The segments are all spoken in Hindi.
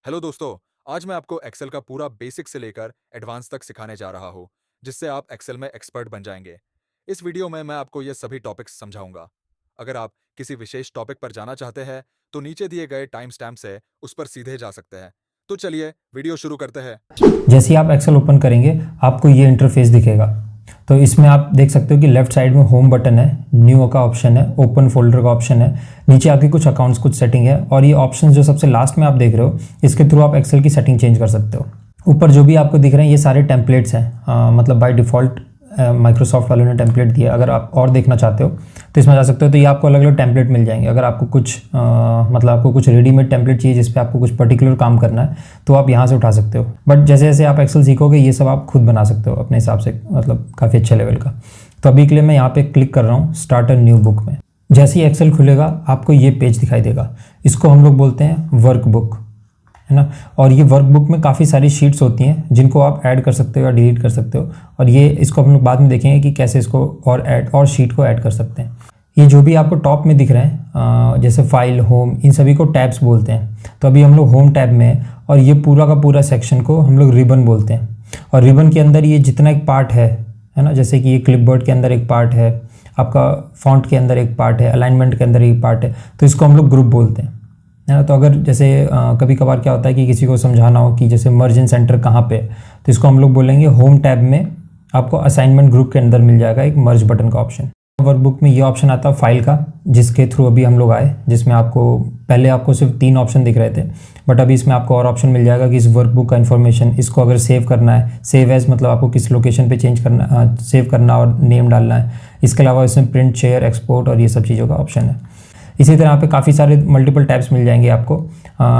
हेलो दोस्तों। आज मैं आपको एक्सेल का पूरा बेसिक से लेकर एडवांस तक सिखाने जा रहा हूँ, जिससे आप एक्सेल में एक्सपर्ट बन जाएंगे। इस वीडियो में मैं आपको ये सभी टॉपिक्स समझाऊंगा। अगर आप किसी विशेष टॉपिक पर जाना चाहते हैं तो नीचे दिए गए टाइम स्टैम्प से उस पर सीधे जा सकते हैं। तो चलिए वीडियो शुरू करते हैं। जैसे ही आप एक्सेल ओपन करेंगे आपको ये इंटरफेस दिखेगा। तो इसमें आप देख सकते हो कि लेफ्ट साइड में होम बटन है, न्यू का ऑप्शन है, ओपन फोल्डर का ऑप्शन है, नीचे आपकी कुछ अकाउंट्स कुछ सेटिंग है और ये ऑप्शन जो सबसे लास्ट में आप देख रहे हो इसके थ्रू आप एक्सेल की सेटिंग चेंज कर सकते हो। ऊपर जो भी आपको दिख रहे हैं ये सारे टेम्पलेट्स हैं, मतलब बाय डिफ़ॉल्ट माइक्रोसॉफ्ट वालों ने टेम्पलेट दिया। अगर आप और देखना चाहते हो तो इसमें जा सकते हो। तो ये आपको अलग अलग टेम्पलेट मिल जाएंगे। अगर आपको कुछ मतलब आपको कुछ रेडीमेड टेम्पलेट चाहिए जिस पे आपको कुछ पर्टिकुलर काम करना है तो आप यहाँ से उठा सकते हो। बट जैसे जैसे आप एक्सेल सीखोगे ये सब आप खुद बना सकते हो अपने हिसाब से, मतलब काफ़ी अच्छे लेवल का। तो अभी के लिए मैं यहाँ पे क्लिक कर रहा हूँ स्टार्ट अ न्यू बुक में। जैसे ही एक्सेल खुलेगा आपको ये पेज दिखाई देगा। इसको हम लोग बोलते हैं वर्कबुक, है ना। और ये वर्कबुक में काफ़ी सारी शीट्स होती हैं जिनको आप ऐड कर सकते हो या डिलीट कर सकते हो। और ये इसको हम लोग बाद में देखेंगे कि कैसे इसको और शीट को ऐड कर सकते हैं। ये जो भी आपको टॉप में दिख रहे हैं जैसे फाइल, होम, इन सभी को टैब्स बोलते हैं। तो अभी हम लोग होम टैब में हैं और ये पूरा का पूरा सेक्शन को हम लोग रिबन बोलते हैं। और रिबन के अंदर ये जितना एक पार्ट है ना, जैसे कि ये क्लिपबोर्ड के अंदर एक पार्ट है, आपका फॉन्ट के अंदर एक पार्ट है, अलाइनमेंट के अंदर एक पार्ट है, तो इसको हम लोग ग्रुप बोलते हैं, है ना। तो अगर जैसे कभी कभार क्या होता है कि किसी को समझाना हो कि जैसे मर्जिन सेंटर कहाँ पे है, तो इसको हम लोग बोलेंगे होम टैब में आपको असाइनमेंट ग्रुप के अंदर मिल जाएगा एक मर्ज बटन का ऑप्शन। वर्कबुक में ये ऑप्शन आता है फाइल का, जिसके थ्रू अभी हम लोग आए, जिसमें आपको पहले आपको सिर्फ 3 ऑप्शन दिख रहे थे, बट अभी इसमें आपको और ऑप्शन मिल जाएगा कि इस वर्कबुक का इन्फॉर्मेशन इसको अगर सेव करना है, सेव एज मतलब आपको किस लोकेशन पे चेंज करना, सेव करना और नेम डालना है। इसके अलावा इसमें प्रिंट, शेयर, एक्सपोर्ट और ये सब चीज़ों का ऑप्शन है। इसी तरह यहाँ पे काफ़ी सारे मल्टीपल टैब्स मिल जाएंगे आपको।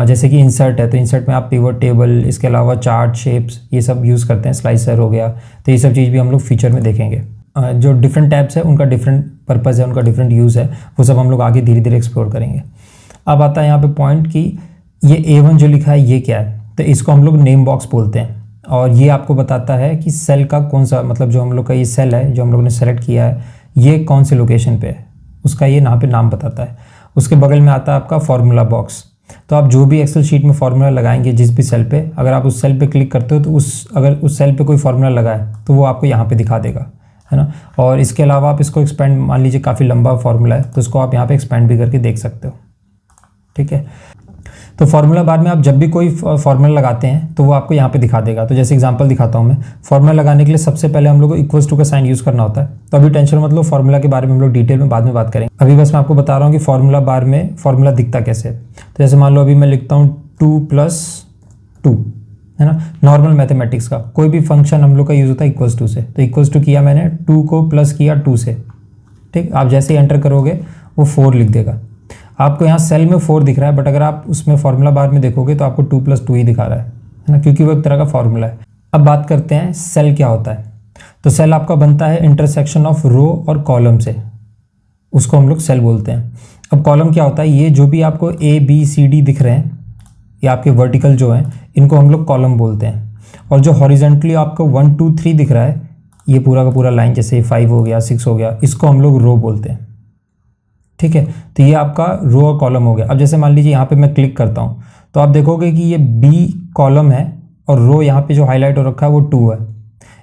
जैसे कि इंसर्ट है, तो इंसर्ट में आप पिवट टेबल, इसके अलावा चार्ट, शेप्स, ये सब यूज़ करते हैं। स्लाइसर हो गया, तो ये सब चीज़ भी हम लोग फीचर में देखेंगे। जो डिफरेंट टैब्स है उनका डिफरेंट पर्पज़ है, उनका डिफरेंट यूज़ है, वो सब हम लोग आगे धीरे धीरे एक्सप्लोर करेंगे। अब आता है यहाँ पे पॉइंट कि ये A1 जो लिखा है ये क्या है। तो इसको हम लोग नेम बॉक्स बोलते हैं और ये आपको बताता है कि सेल का कौन सा, मतलब जो हम लोग का ये सेल है जो हम लोगों ने सेलेक्ट किया है ये कौन से लोकेशन पे है, उसका ये यहाँ पे नाम बताता है। उसके बगल में आता है आपका फार्मूला बॉक्स। तो आप जो भी एक्सेल शीट में फार्मूला लगाएंगे जिस भी सेल पे, अगर आप उस सेल पे क्लिक करते हो तो अगर उस सेल पे कोई फार्मूला लगा है तो वो आपको यहाँ पे दिखा देगा, है ना। और इसके अलावा आप इसको एक्सपेंड, मान लीजिए काफ़ी लंबा फार्मूला है तो इसको आप यहाँ पे एक्सपेंड भी करके देख सकते हो, ठीक है। तो फार्मूला बार में आप जब भी कोई फार्मूला लगाते हैं तो वो आपको यहाँ पे दिखा देगा। तो जैसे एग्जांपल दिखाता हूँ मैं। फार्मूला लगाने के लिए सबसे पहले हम लोग को इक्वल्स टू का साइन यूज़ करना होता है। तो अभी टेंशन मत लो, फार्मूला के बारे में हम लोग डिटेल में बाद में बात करेंगे। अभी बस मैं आपको बता रहा हूँ कि फार्मूला बार में फार्मूला दिखता कैसे है। तो जैसे मान लो अभी मैं लिखता हूँ 2 + 2, है ना। नॉर्मल मैथमेटिक्स का कोई भी फंक्शन हम लोग का यूज़ होता है इक्वल्स टू से। तो इक्वल्स टू किया मैंने, 2 को प्लस किया 2 से, ठीक। आप जैसे ही एंटर करोगे वो 4 लिख देगा। आपको यहाँ सेल में 4 दिख रहा है, बट अगर आप उसमें फार्मूला बार में देखोगे तो आपको 2 + 2 ही दिखा रहा है ना, क्योंकि वो एक तरह का फार्मूला है। अब बात करते हैं सेल क्या होता है। तो सेल आपका बनता है इंटरसेक्शन ऑफ रो और कॉलम से, उसको हम लोग सेल बोलते हैं। अब कॉलम क्या होता है, ये जो भी आपको ABCD दिख रहे हैं, ये आपके वर्टिकल जो हैं इनको हम लोग कॉलम बोलते हैं। और जो हॉरिजेंटली आपको 1 2 3 दिख रहा है, ये पूरा का पूरा लाइन, जैसे 5 हो गया, 6 हो गया, इसको हम लोग रो बोलते हैं, ठीक है। तो ये आपका रो और कॉलम हो गया। अब जैसे मान लीजिए यहाँ पे मैं क्लिक करता हूँ तो आप देखोगे कि ये B कॉलम है और रो यहाँ पे जो हाईलाइट हो रखा है वो 2 है।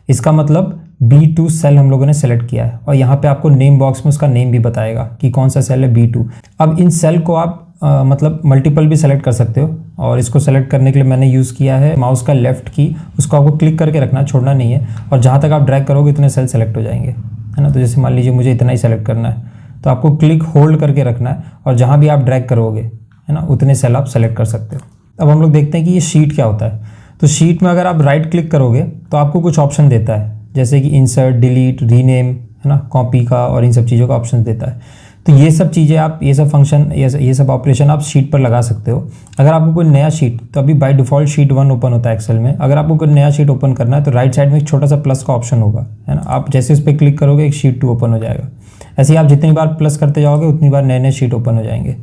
इसका मतलब B2 सेल हम लोगों ने सेलेक्ट किया है और यहाँ पे आपको नेम बॉक्स में उसका नेम भी बताएगा कि कौन सा सेल है, B2। अब इन सेल को आप मतलब मल्टीपल भी सेलेक्ट कर सकते हो और इसको सेलेक्ट करने के लिए मैंने यूज़ किया है माउस का लेफ्ट की, उसको आपको क्लिक करके रखना, छोड़ना नहीं है। और जहाँ तक आप ड्रैग करोगे इतने सेल सेलेक्ट हो जाएंगे, है ना। तो जैसे मान लीजिए मुझे इतना ही सेलेक्ट करना है तो आपको क्लिक होल्ड करके रखना है और जहाँ भी आप ड्रैग करोगे, है ना, उतने सेल आप सेलेक्ट कर सकते हो। अब हम लोग देखते हैं कि ये शीट क्या होता है। तो शीट में अगर आप राइट क्लिक करोगे तो आपको कुछ ऑप्शन देता है, जैसे कि इंसर्ट, डिलीट, रीनेम, है ना, कॉपी का और इन सब चीज़ों का ऑप्शन देता है। तो ये सब चीज़ें आप, ये सब फंक्शन, ये सब ऑपरेशन आप शीट पर लगा सकते हो। अगर आपको कोई नया शीट, तो अभी बाय डिफ़ॉल्ट शीट 1 ओपन होता है एक्सेल में। अगर आपको कोई नया शीट ओपन करना है तो राइट साइड में एक छोटा सा प्लस का ऑप्शन होगा, है ना। आप जैसे इस पर क्लिक करोगे एक शीट 2 ओपन हो जाएगा। ऐसे ही आप जितनी बार प्लस करते जाओगे उतनी बार नए नए शीट ओपन हो जाएंगे।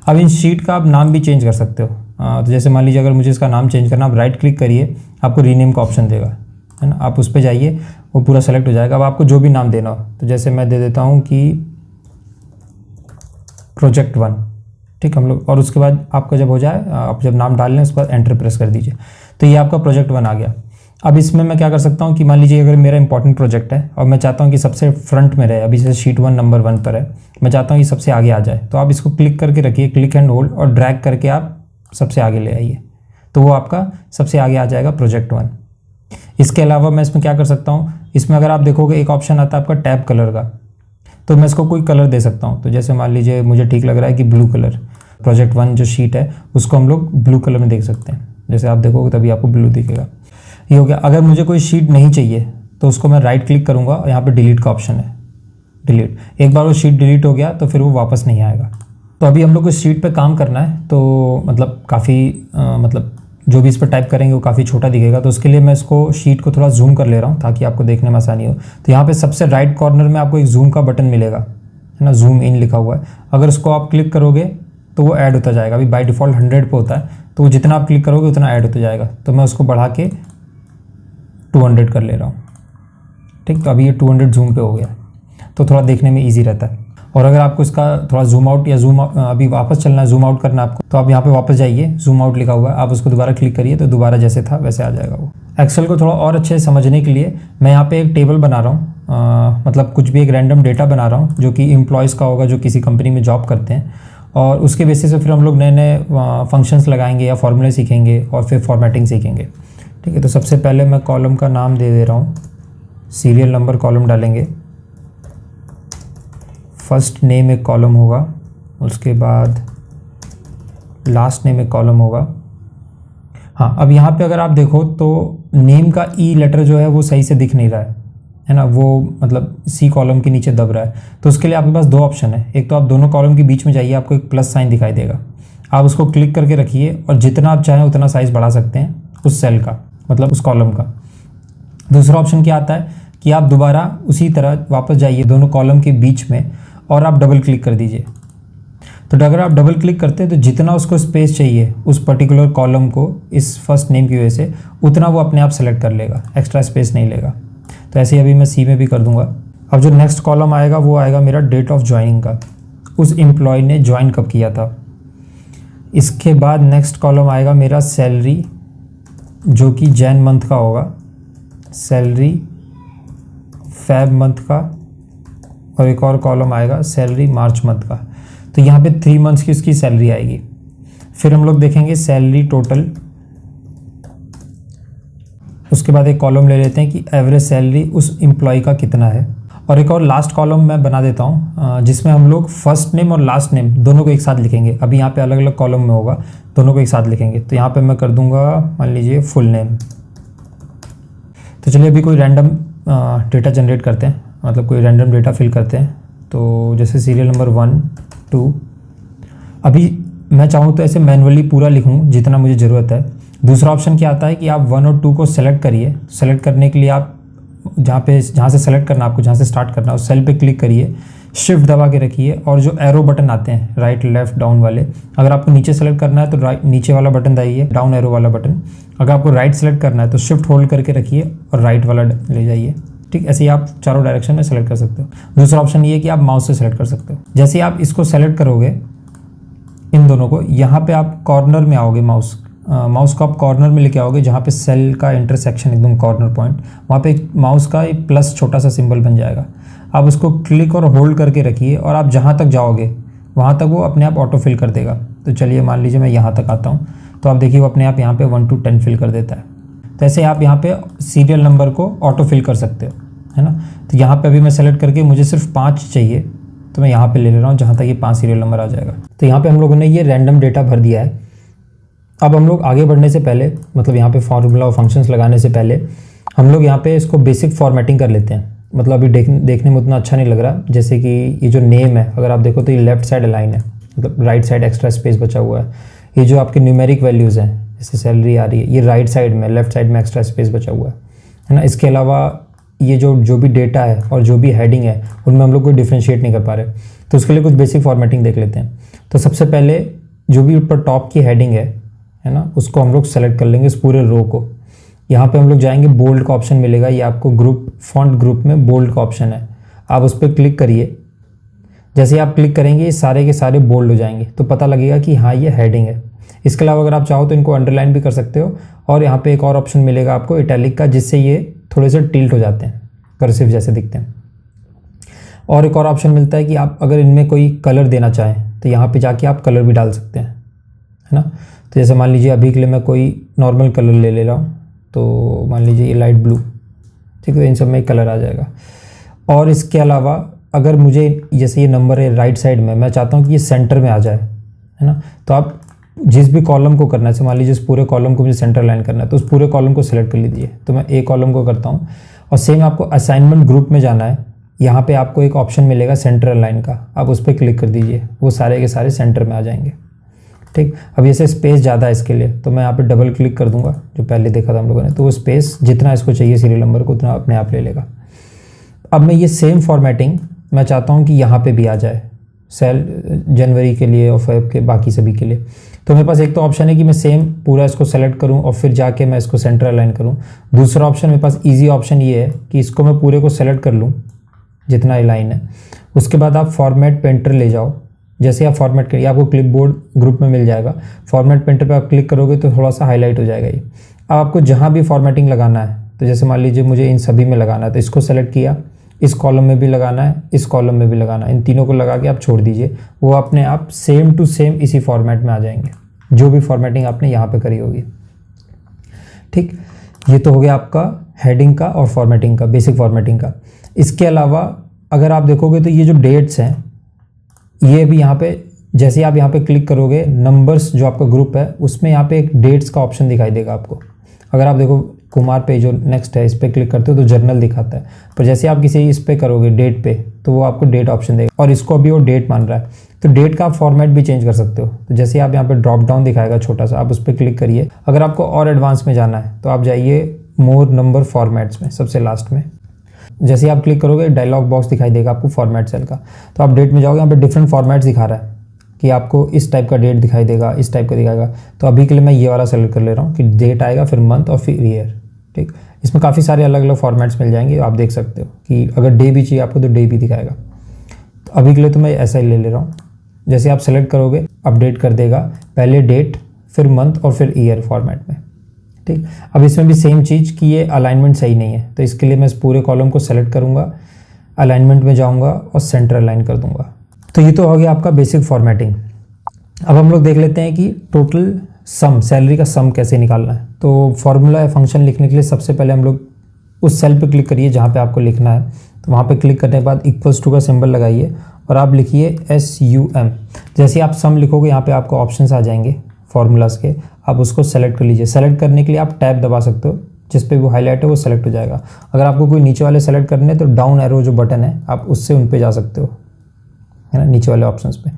अब इन शीट का आप नाम भी चेंज कर सकते हो। तो जैसे मान लीजिए अगर मुझे इसका नाम चेंज करना, आप राइट क्लिक करिए, आपको रीनेम का ऑप्शन देगा, है ना। आप उस पर जाइए, वो पूरा सेलेक्ट हो जाएगा। अब आपको जो भी नाम देना हो, तो जैसे मैं दे देता हूँ कि प्रोजेक्ट 1, ठीक, हम लोग, और उसके बाद आपका जब हो जाए, आप जब नाम डाल लें उसके बाद एंटर प्रेस कर दीजिए। तो ये आपका प्रोजेक्ट 1 आ गया। अब इसमें मैं क्या कर सकता हूँ कि मान लीजिए अगर मेरा इंपॉर्टेंट प्रोजेक्ट है और मैं चाहता हूँ कि सबसे फ्रंट में रहे, अभी जैसे शीट 1 नंबर 1 पर है, मैं चाहता हूँ कि सबसे आगे आ जाए, तो आप इसको क्लिक करके रखिए, क्लिक एंड होल्ड, और ड्रैग करके आप सबसे आगे ले आइए, तो वो आपका सबसे आगे आ जाएगा प्रोजेक्ट 1। इसके अलावा मैं इसमें क्या कर सकता हूँ, इसमें अगर आप देखोगे एक ऑप्शन आता है आपका टैब कलर का, तो मैं इसको कोई कलर दे सकता हूँ। तो जैसे मान लीजिए मुझे ठीक लग रहा है कि ब्लू कलर, प्रोजेक्ट 1 जो शीट है उसको हम लोग ब्लू कलर में देख सकते हैं, जैसे आप देखोगे तभी आपको ब्लू दिखेगा। ये हो गया। अगर मुझे कोई शीट नहीं चाहिए तो उसको मैं राइट क्लिक करूँगा और यहाँ पे डिलीट का ऑप्शन है, डिलीट। एक बार वो शीट डिलीट हो गया तो फिर वो वापस नहीं आएगा। तो अभी हम लोग को इस शीट पे काम करना है, तो मतलब काफ़ी मतलब जो भी इस पर टाइप करेंगे वो काफ़ी छोटा दिखेगा, तो उसके लिए मैं इसको शीट को थोड़ा जूम कर ले रहा हूँ ताकि आपको देखने में आसानी हो। तो यहाँ पे सबसे राइट कॉर्नर में आपको एक जूम का बटन मिलेगा, है ना, जूम इन लिखा हुआ है। अगर उसको आप क्लिक करोगे तो वो ऐड होता जाएगा। अभी बाय डिफ़ॉल्ट 100 पे होता है, तो वो जितना आप क्लिक करोगे उतना ऐड होता जाएगा। तो मैं उसको बढ़ा के 200 कर ले रहा हूँ, ठीक। तो अभी ये 200 जूम पे हो गया, तो थोड़ा देखने में ईजी रहता है। और अगर आपको इसका थोड़ा जूम आउट या अभी वापस चलना है, जूम आउट करना है आपको, तो आप यहाँ पे वापस जाइए, जूम आउट लिखा हुआ है, आप उसको दोबारा क्लिक करिए तो दोबारा जैसे था वैसे आ जाएगा वो। एक्सेल को थोड़ा और अच्छे से समझने के लिए मैं यहाँ पे एक टेबल बना रहा हूँ, मतलब कुछ भी एक रैंडम डेटा बना रहा हूँ जो कि एम्प्लॉयज़ का होगा जो किसी कंपनी में जॉब करते हैं, और उसके बेसिस पे फिर हम लोग नए नए फंक्शंस लगाएंगे या फॉर्मूले सीखेंगे और फिर फॉर्मेटिंग सीखेंगे, ठीक है। तो सबसे पहले मैं कॉलम का नाम दे रहा हूँ, सीरियल नंबर कॉलम डालेंगे, फर्स्ट नेम एक कॉलम होगा, उसके बाद लास्ट नेम एक कॉलम होगा। हाँ, अब यहाँ पे अगर आप देखो तो नेम का ई लेटर जो है वो सही से दिख नहीं रहा है ना, वो मतलब सी कॉलम के नीचे दब रहा है। तो उसके लिए आपके पास 2 ऑप्शन है। एक तो आप दोनों कॉलम के बीच में जाइए, आपको एक प्लस साइन दिखाई देगा, आप उसको क्लिक करके रखिए और जितना आप चाहें उतना साइज़ बढ़ा सकते हैं उस सेल का, मतलब उस कॉलम का। दूसरा ऑप्शन क्या आता है कि आप दोबारा उसी तरह वापस जाइए दोनों कॉलम के बीच में और आप डबल क्लिक कर दीजिए। तो अगर आप डबल क्लिक करते हैं तो जितना उसको स्पेस चाहिए उस पर्टिकुलर कॉलम को इस फर्स्ट नेम की वजह से, उतना वो अपने आप सेलेक्ट कर लेगा, एक्स्ट्रा स्पेस नहीं लेगा। तो ऐसे ही अभी मैं सी में भी कर दूंगा। अब जो नेक्स्ट कॉलम आएगा वो आएगा मेरा डेट ऑफ ज्वाइनिंग का, उस एम्प्लॉय ने ज्वाइन कब किया था। इसके बाद नेक्स्ट कॉलम आएगा मेरा सैलरी, जो कि जैन मंथ का होगा, सैलरी फेब मंथ का, और एक और कॉलम आएगा सैलरी मार्च मंथ का। तो यहाँ पे 3 मंथ्स की उसकी सैलरी आएगी। फिर हम लोग देखेंगे सैलरी टोटल, उसके बाद एक कॉलम ले लेते हैं कि एवरेज सैलरी उस एम्प्लॉय का कितना है। और एक और लास्ट कॉलम मैं बना देता हूँ जिसमें हम लोग फर्स्ट नेम और लास्ट नेम दोनों को एक साथ लिखेंगे। अभी यहाँ पे अलग अलग कॉलम में होगा, दोनों को एक साथ लिखेंगे। तो यहाँ पे मैं कर दूंगा मान लीजिए फुल नेम। तो चलिए अभी कोई रैंडम डेटा जनरेट करते हैं, मतलब कोई रैंडम डेटा फिल करते हैं। तो जैसे सीरियल नंबर 1 2, अभी मैं चाहूँ तो ऐसे मैनुअली पूरा लिखूँ जितना मुझे ज़रूरत है। दूसरा ऑप्शन क्या आता है कि आप 1 और 2 को सेलेक्ट करिए। सेलेक्ट करने के लिए आप जहाँ से सेलेक्ट करना, आपको जहाँ से स्टार्ट करना है उस सेल पे क्लिक करिए, शिफ्ट दबा के रखिए, और जो एरो बटन आते हैं राइट लेफ्ट डाउन वाले, अगर आपको नीचे सेलेक्ट करना है तो राइट नीचे वाला बटन दबाइए, डाउन एरो वाला बटन। अगर आपको राइट सेलेक्ट करना है तो शिफ्ट होल्ड करके रखिए और राइट वाला ले जाइए, ठीक। ऐसे ही आप चारों डायरेक्शन में सेलेक्ट कर सकते हो। दूसरा ऑप्शन ये है कि आप माउस से सेलेक्ट कर सकते हो। जैसे ही आप इसको सेलेक्ट करोगे इन दोनों को, यहाँ पे आप कॉर्नर में आओगे, माउस को आप कॉर्नर में लेके आओगे जहाँ पे सेल का इंटरसेक्शन एकदम कॉर्नर पॉइंट, वहाँ पे माउस का एक प्लस छोटा सा सिंबल बन जाएगा। आप उसको क्लिक और होल्ड करके रखिए और आप जहाँ तक जाओगे वहाँ तक वो अपने आप ऑटो फिल कर देगा। तो चलिए मान लीजिए मैं यहाँ तक आता हूँ, तो आप देखिए वो अपने आप यहाँ पे 1 to 10 फिल कर देता है। तो ऐसे आप यहाँ पे सीरियल नंबर को ऑटो फिल कर सकते हो, है ना। तो यहाँ पे अभी मैं सेलेक्ट करके मुझे सिर्फ 5 चाहिए, तो मैं यहाँ पे ले रहा हूँ जहाँ तक ये 5 सीरियल नंबर आ जाएगा। तो यहाँ पे हम लोगों ने ये रैंडम डेटा भर दिया है। अब हम लोग आगे बढ़ने से पहले, मतलब यहाँ पे फार्मूला और फंक्शंस लगाने से पहले, हम लोग यहाँ पे इसको बेसिक फॉर्मेटिंग कर लेते हैं। मतलब अभी देखने में उतना अच्छा नहीं लग रहा। जैसे कि ये जो नेम है, अगर आप देखो तो ये लेफ्ट साइड अलाइन है, मतलब राइट साइड एक्स्ट्रा स्पेस बचा हुआ है। ये जो आपके न्यूमेरिक वैल्यूज़ हैं, जैसे सैलरी आ रही है, ये राइट साइड में, लेफ्ट साइड में एक्स्ट्रा स्पेस बचा हुआ है ना। इसके अलावा ये जो भी डेटा है और जो भी हेडिंग है उनमें हम लोग कोई डिफ्रेंशिएट नहीं कर पा रहे। तो उसके लिए कुछ बेसिक फॉर्मेटिंग देख लेते हैं। तो सबसे पहले जो भी ऊपर टॉप की हेडिंग है ना, उसको हम लोग सेलेक्ट कर लेंगे, इस पूरे रो को। यहाँ पे हम लोग जाएंगे, बोल्ड का ऑप्शन मिलेगा, ये आपको ग्रुप फॉन्ट ग्रुप में बोल्ड का ऑप्शन है, आप उस पर क्लिक करिए। जैसे ही आप क्लिक करेंगे ये सारे के सारे बोल्ड हो जाएंगे, तो पता लगेगा कि हाँ ये हेडिंग है। इसके अलावा अगर आप चाहो तो इनको अंडरलाइन भी कर सकते हो, और यहाँ पे एक और ऑप्शन मिलेगा आपको इटैलिक का, जिससे ये थोड़े से टिल्ट हो जाते हैं, कर्सिव जैसे दिखते हैं। और एक और ऑप्शन मिलता है कि आप अगर इनमें कोई कलर देना चाहें तो यहाँ पे जाके आप कलर भी डाल सकते हैं, है ना। तो जैसे मान लीजिए अभी के लिए मैं कोई नॉर्मल कलर ले रहा हूँ, तो मान लीजिए ये लाइट ब्लू, ठीक है, तो इन सब में कलर आ जाएगा। और इसके अलावा अगर मुझे जैसे ये नंबर है राइट साइड में, मैं चाहता हूँ कि ये सेंटर में आ जाए, है ना, तो आप जिस भी कॉलम को करना है, जैसे मान लीजिए इस पूरे कॉलम को मुझे सेंटर लाइन करना है, तो उस पूरे कॉलम को सिलेक्ट कर लीजिए। तो मैं ए कॉलम को करता हूँ, और सेम आपको असाइनमेंट ग्रुप में जाना है, यहाँ पे आपको एक ऑप्शन मिलेगा सेंटर लाइन का, आप उस पर क्लिक कर दीजिए, वो सारे के सारे सेंटर में आ जाएंगे। ठीक, अब जैसे स्पेस ज़्यादा है इसके लिए, तो मैं यहाँ पे डबल क्लिक कर दूंगा, जो पहले देखा था हम लोगों ने, तो वो स्पेस जितना इसको चाहिए सीरियल नंबर को उतना अपने आप ले लेगा। अब मैं ये सेम फॉर्मेटिंग मैं चाहता हूँ कि यहाँ पे भी आ जाए, सेल जनवरी के लिए और फेब के बाकी सभी के लिए। तो मेरे पास एक तो ऑप्शन है कि मैं सेम पूरा इसको सेलेक्ट करूँ और फिर जाके मैं इसको सेंटर अलाइन करूँ। दूसरा ऑप्शन मेरे पास ईजी ऑप्शन ये है कि इसको मैं पूरे को सेलेक्ट कर लूँ जितना लाइन है, उसके बाद आप फॉर्मेट पेंटर ले जाओ। जैसे आप फॉर्मेट करिए, आपको क्लिपबोर्ड ग्रुप में मिल जाएगा, फॉर्मेट पेंटर पे आप क्लिक करोगे तो थोड़ा सा हाईलाइट हो जाएगा ये। अब आपको जहाँ भी फॉर्मेटिंग लगाना है, तो जैसे मान लीजिए मुझे इन सभी में लगाना है, तो इसको सेलेक्ट किया, इस कॉलम में भी लगाना है, इस कॉलम में भी लगाना है, इन तीनों को लगा के आप छोड़ दीजिए, वो अपने आप सेम टू सेम इसी फॉर्मेट में आ जाएंगे, जो भी फॉर्मेटिंग आपने यहाँ पे करी होगी। ठीक, ये तो हो गया आपका हेडिंग का और फॉर्मेटिंग का, बेसिक फॉर्मेटिंग का। इसके अलावा अगर आप देखोगे तो ये जो डेट्स हैं, ये भी यहाँ पे जैसे आप यहाँ पे क्लिक करोगे, नंबर्स जो आपका ग्रुप है उसमें यहाँ पे एक डेट्स का ऑप्शन दिखाई देगा आपको। अगर आप देखो कुमार पे जो नेक्स्ट है, इस पर क्लिक करते हो तो जर्नल दिखाता है, पर जैसे आप किसी इस पे करोगे डेट पे, तो वो आपको डेट ऑप्शन देगा, और इसको अभी वो डेट मान रहा है, तो डेट का आप फॉर्मेट भी चेंज कर सकते हो। तो जैसे आप यहाँ पे ड्रॉप डाउन दिखाएगा छोटा सा, आप उस पर क्लिक करिए। अगर आपको और एडवांस में जाना है तो आप जाइए मोर नंबर फॉर्मेट्स में, सबसे लास्ट में। जैसे आप क्लिक करोगे डायलॉग बॉक्स दिखाई देगा आपको फॉर्मेट सेल का, तो आप डेट में जाओगे, यहाँ पे डिफरेंट फॉर्मेट्स दिखा रहा है कि आपको इस टाइप का डेट दिखाई देगा, इस टाइप का दिखाएगा। तो अभी के लिए मैं ये वाला सेलेक्ट कर ले रहा हूँ कि डेट आएगा, फिर मंथ और फिर ईयर। ठीक, इसमें काफ़ी सारे अलग अलग फॉर्मेट्स मिल जाएंगे, आप देख सकते हो कि अगर डे भी चाहिए आपको तो डे भी दिखाएगा। तो अभी के लिए तो मैं ऐसा ही ले ले रहा हूँ। जैसे आप सेलेक्ट करोगे अपडेट कर देगा, पहले डेट फिर मंथ और फिर ईयर फॉर्मेट में। ठीक, अब इसमें भी सेम चीज़ कि ये अलाइनमेंट सही नहीं है, तो इसके लिए मैं इस पूरे कॉलम को सेलेक्ट करूँगा, अलाइनमेंट में जाऊँगा और सेंटर अलाइन कर दूँगा। तो ये तो हो गया आपका बेसिक फॉर्मेटिंग। अब हम लोग देख लेते हैं कि टोटल सम, सैलरी का सम कैसे निकालना है। तो फॉर्मूला या फंक्शन लिखने के लिए सबसे पहले हम लोग उस सेल पे क्लिक करिए जहाँ पे आपको लिखना है, तो वहाँ पे क्लिक करने के बाद इक्वल्स टू का सिंबल लगाइए और आप लिखिए SUM। जैसे आप सम लिखोगे यहाँ पे आपको ऑप्शंस आ जाएंगे फार्मूलाज के, आप उसको सेलेक्ट कर लीजिए। सेलेक्ट करने के लिए आप टैब दबा सकते हो, जिस पे वो हाईलाइट है वो सेलेक्ट हो जाएगा। अगर आपको कोई नीचे वाले सेलेक्ट करने हैं तो डाउन एरो जो बटन है आप उससे उन पे जा सकते हो, है ना, नीचे वाले ऑप्शंस पे।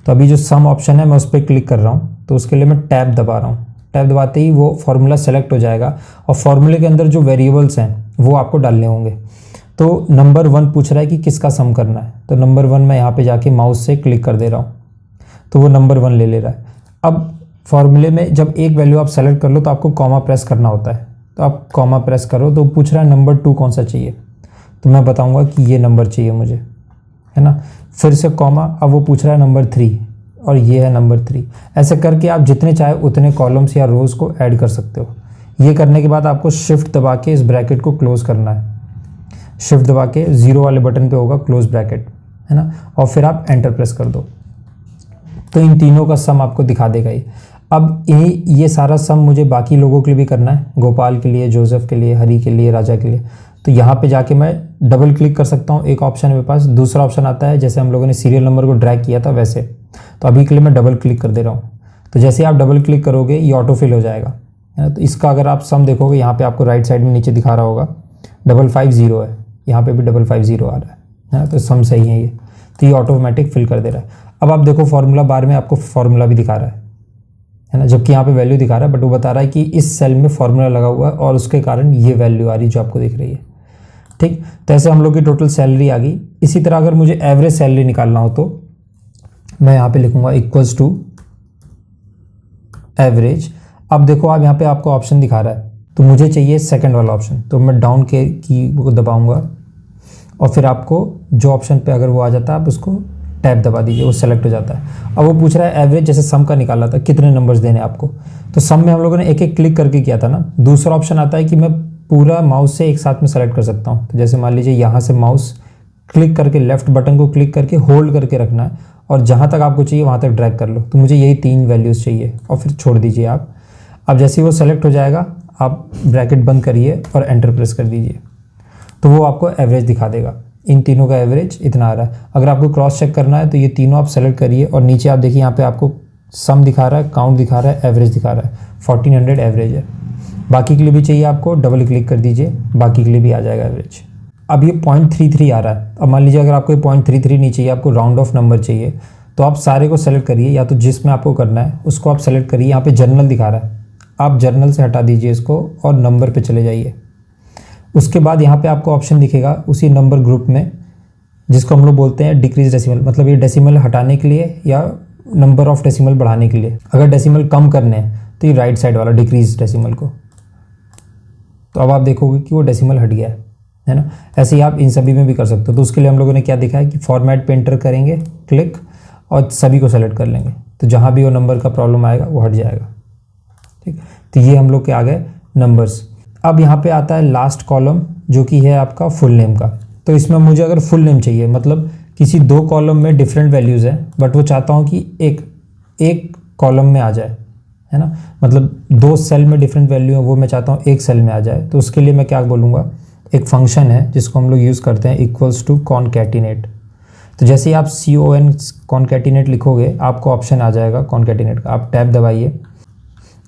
तो अभी जो सम ऑप्शन है मैं उस पर क्लिक कर रहा हूँ, तो उसके लिए मैं टैब दबा रहा हूँ। टैब दबाते ही वो फार्मूला सेलेक्ट हो जाएगा और फार्मूले के अंदर जो वेरिएबल्स हैं वो आपको डालने होंगे। तो नंबर 1 पूछ रहा है कि किसका सम करना है, तो नंबर 1 मैं यहाँ पे जाके माउस से क्लिक कर दे रहा हूँ, तो वो नंबर 1 ले रहा है। अब फॉर्मूले में जब एक वैल्यू आप सेलेक्ट कर लो तो आपको कॉमा प्रेस करना होता है, तो आप कॉमा प्रेस करो तो पूछ रहा है नंबर 2 कौन सा चाहिए, तो मैं बताऊँगा कि ये नंबर चाहिए मुझे, है ना। फिर से कॉमा, अब वो पूछ रहा है नंबर 3 और ये है नंबर 3। ऐसे करके आप जितने चाहे उतने कॉलम्स या रोज़ को ऐड कर सकते हो। ये करने के बाद आपको शिफ्ट दबा के इस ब्रैकेट को क्लोज करना है। शिफ्ट दबा के 0 वाले बटन पे होगा क्लोज ब्रैकेट, है ना, और फिर आप एंटर प्रेस कर दो, तो इन तीनों का सम आपको दिखा देगा ही। अब ये सारा सम मुझे बाकी लोगों के लिए भी करना है, गोपाल के लिए, जोसेफ के लिए, हरी के लिए, राजा के लिए। तो यहाँ पे जाके मैं डबल क्लिक कर सकता हूँ, एक ऑप्शन है मेरे पास। दूसरा ऑप्शन आता है जैसे हम लोगों ने सीरियल नंबर को ड्रैग किया था वैसे, तो अभी के लिए मैं डबल क्लिक कर दे रहा हूँ। तो जैसे आप डबल क्लिक करोगे ये ऑटो फिल हो जाएगा, है ना। तो इसका अगर आप सम देखोगे यहाँ पे आपको राइट साइड में नीचे दिखा रहा होगा 550 है, यहाँ पे भी 550 आ रहा है ना, तो सम सही है ये, तो ये ऑटोमेटिक फिल कर दे रहा है। अब आप देखो फॉर्मूला बार में आपको फॉर्मूला भी दिखा रहा है ना, जबकि यहाँ पे वैल्यू दिखा रहा है, बट वो बता रहा है कि इस सेल में फॉर्मूला लगा हुआ है और उसके कारण ये वैल्यू आ रही है जो आपको दिख रही है। ठीक, तो ऐसे हम लोग की टोटल सैलरी आ गई। इसी तरह अगर मुझे एवरेज सैलरी निकालना हो तो मैं यहाँ पे लिखूंगा इक्वल्स टू एवरेज। अब देखो आप यहाँ पे आपको ऑप्शन दिखा रहा है, तो मुझे चाहिए सेकंड वाला ऑप्शन, तो मैं डाउन की को दबाऊंगा और फिर आपको जो ऑप्शन पे अगर वो आ जाता है आप उसको टैब दबा दीजिए, वो सेलेक्ट हो जाता है। अब वो पूछ रहा है एवरेज, जैसे सम का निकाला था कितने नंबर्स देने आपको, तो सम में हम लोगों ने एक एक क्लिक करके किया था ना। दूसरा ऑप्शन आता है कि मैं पूरा माउस से एक साथ में सेलेक्ट कर सकता हूँ। तो जैसे मान लीजिए यहाँ से माउस क्लिक करके लेफ्ट बटन को क्लिक करके होल्ड करके रखना है और जहाँ तक आपको चाहिए वहाँ तक ड्रैग कर लो। तो मुझे यही 3 वैल्यूज़ चाहिए और फिर छोड़ दीजिए आप। अब जैसे ही वो सेलेक्ट हो जाएगा आप ब्रैकेट बंद करिए और एंटर प्रेस कर दीजिए, तो वो आपको एवरेज दिखा देगा। इन तीनों का एवरेज इतना आ रहा है। अगर आपको क्रॉस चेक करना है तो ये तीनों आप सेलेक्ट करिए और नीचे आप देखिए यहाँ पे आपको सम दिखा रहा है, काउंट दिखा रहा है, एवरेज दिखा रहा है। 1400 एवरेज है। बाकी के लिए भी चाहिए आपको, डबल क्लिक कर दीजिए, बाकी के लिए भी आ जाएगा एवरेज। अब ये 0.33 आ रहा है। अब मान लीजिए अगर आपको 0.33 नहीं चाहिए, आपको राउंड ऑफ नंबर चाहिए, तो आप सारे को सेलेक्ट करिए, या तो जिसमें आपको करना है उसको आप सेलेक्ट करिए। यहाँ पे जर्नल दिखा रहा है, आप जर्नल से हटा दीजिए इसको और नंबर पे चले जाइए। उसके बाद यहाँ पे आपको ऑप्शन दिखेगा उसी नंबर ग्रुप में, जिसको हम लोग बोलते हैं डिक्रीज डेसिमल, मतलब ये डेसिमल हटाने के लिए या नंबर ऑफ डेसिमल बढ़ाने के लिए। अगर डेसिमल कम करने हैं तो ये राइट साइड वाला डिक्रीज डेसिमल को, तो अब आप देखोगे कि वो डेसिमल हट गया है ना। ऐसे ही आप इन सभी में भी कर सकते हो। तो उसके लिए हम लोगों ने क्या देखा है कि फॉर्मेट पे एंटर करेंगे, क्लिक, और सभी को सेलेक्ट कर लेंगे, तो जहाँ भी वो नंबर का प्रॉब्लम आएगा वो हट जाएगा। ठीक, तो ये हम लोग के आ गए नंबर्स। अब यहाँ पे आता है लास्ट कॉलम जो कि है आपका फुल नेम का। तो इसमें मुझे अगर फुल नेम चाहिए, मतलब किसी 2 कॉलम में डिफरेंट वैल्यूज़ हैं, बट वो चाहता हूँ कि एक कॉलम में आ जाए, है ना। मतलब 2 सेल में डिफरेंट वैल्यू है, वो मैं चाहता हूँ एक सेल में आ जाए। तो उसके लिए मैं क्या बोलूँगा, एक फंक्शन है जिसको हम लोग यूज़ करते हैं इक्वल्स टू कॉनकैटिनेट। तो जैसे ही आप CON कॉनकैटिनेट लिखोगे आपको ऑप्शन आ जाएगा कॉनकैटिनेट का। आप टैब दबाइए।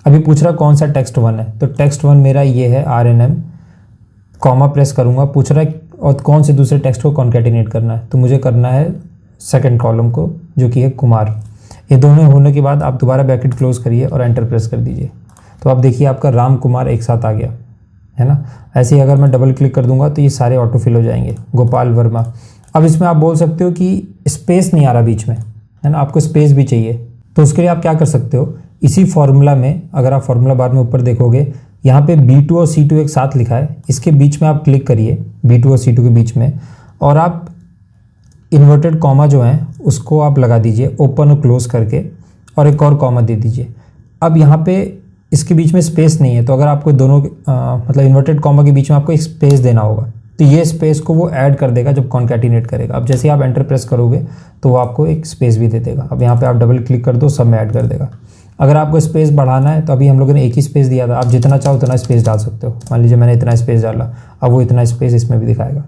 अभी पूछ रहा कौन सा टेक्स्ट 1 है, तो टेक्स्ट 1 मेरा ये है RNM, कॉमा प्रेस करूँगा। पूछ रहा है और कौन से दूसरे टेक्स्ट को कॉनकैटिनेट करना है, तो मुझे करना है सेकंड कॉलम को जो कि है कुमार। ये दोनों होने के बाद आप दोबारा ब्रैकेट क्लोज करिए और एंटर प्रेस कर दीजिए। तो आप देखिए आपका राम कुमार एक साथ आ गया, है ना। ऐसे ही अगर मैं डबल क्लिक कर दूंगा तो ये सारे ऑटो फिल हो जाएंगे। गोपाल वर्मा। अब इसमें आप बोल सकते हो कि स्पेस नहीं आ रहा बीच में, है ना, आपको स्पेस भी चाहिए। तो उसके लिए आप क्या कर सकते हो, इसी फॉर्मूला में अगर आप फॉर्मूला बार में ऊपर देखोगे यहाँ पे B2 और C2 एक साथ लिखा है, इसके बीच में आप क्लिक करिए, B2 और C2 के बीच में, और आप इन्वर्टेड कॉमा जो है उसको आप लगा दीजिए ओपन और क्लोज करके, और एक और कॉमा दे दीजिए। अब यहाँ पे इसके बीच में स्पेस नहीं है, तो अगर आपको दोनों मतलब इन्वर्टेड कॉमा के बीच में आपको एक स्पेस देना होगा, तो ये स्पेस को वो ऐड कर देगा जब कॉन्कैटिनेट करेगा। अब जैसे ही आप एंटर प्रेस करोगे तो वो आपको एक स्पेस भी दे देगा। अब यहाँ पे आप डबल क्लिक कर दो, सब में ऐड कर देगा। अगर आपको स्पेस बढ़ाना है तो अभी हम लोगों ने एक ही स्पेस दिया था, आप जितना चाहो उतना स्पेस डाल सकते हो। मान लीजिए मैंने इतना स्पेस डाला, अब वो इतना स्पेस इसमें भी दिखाएगा,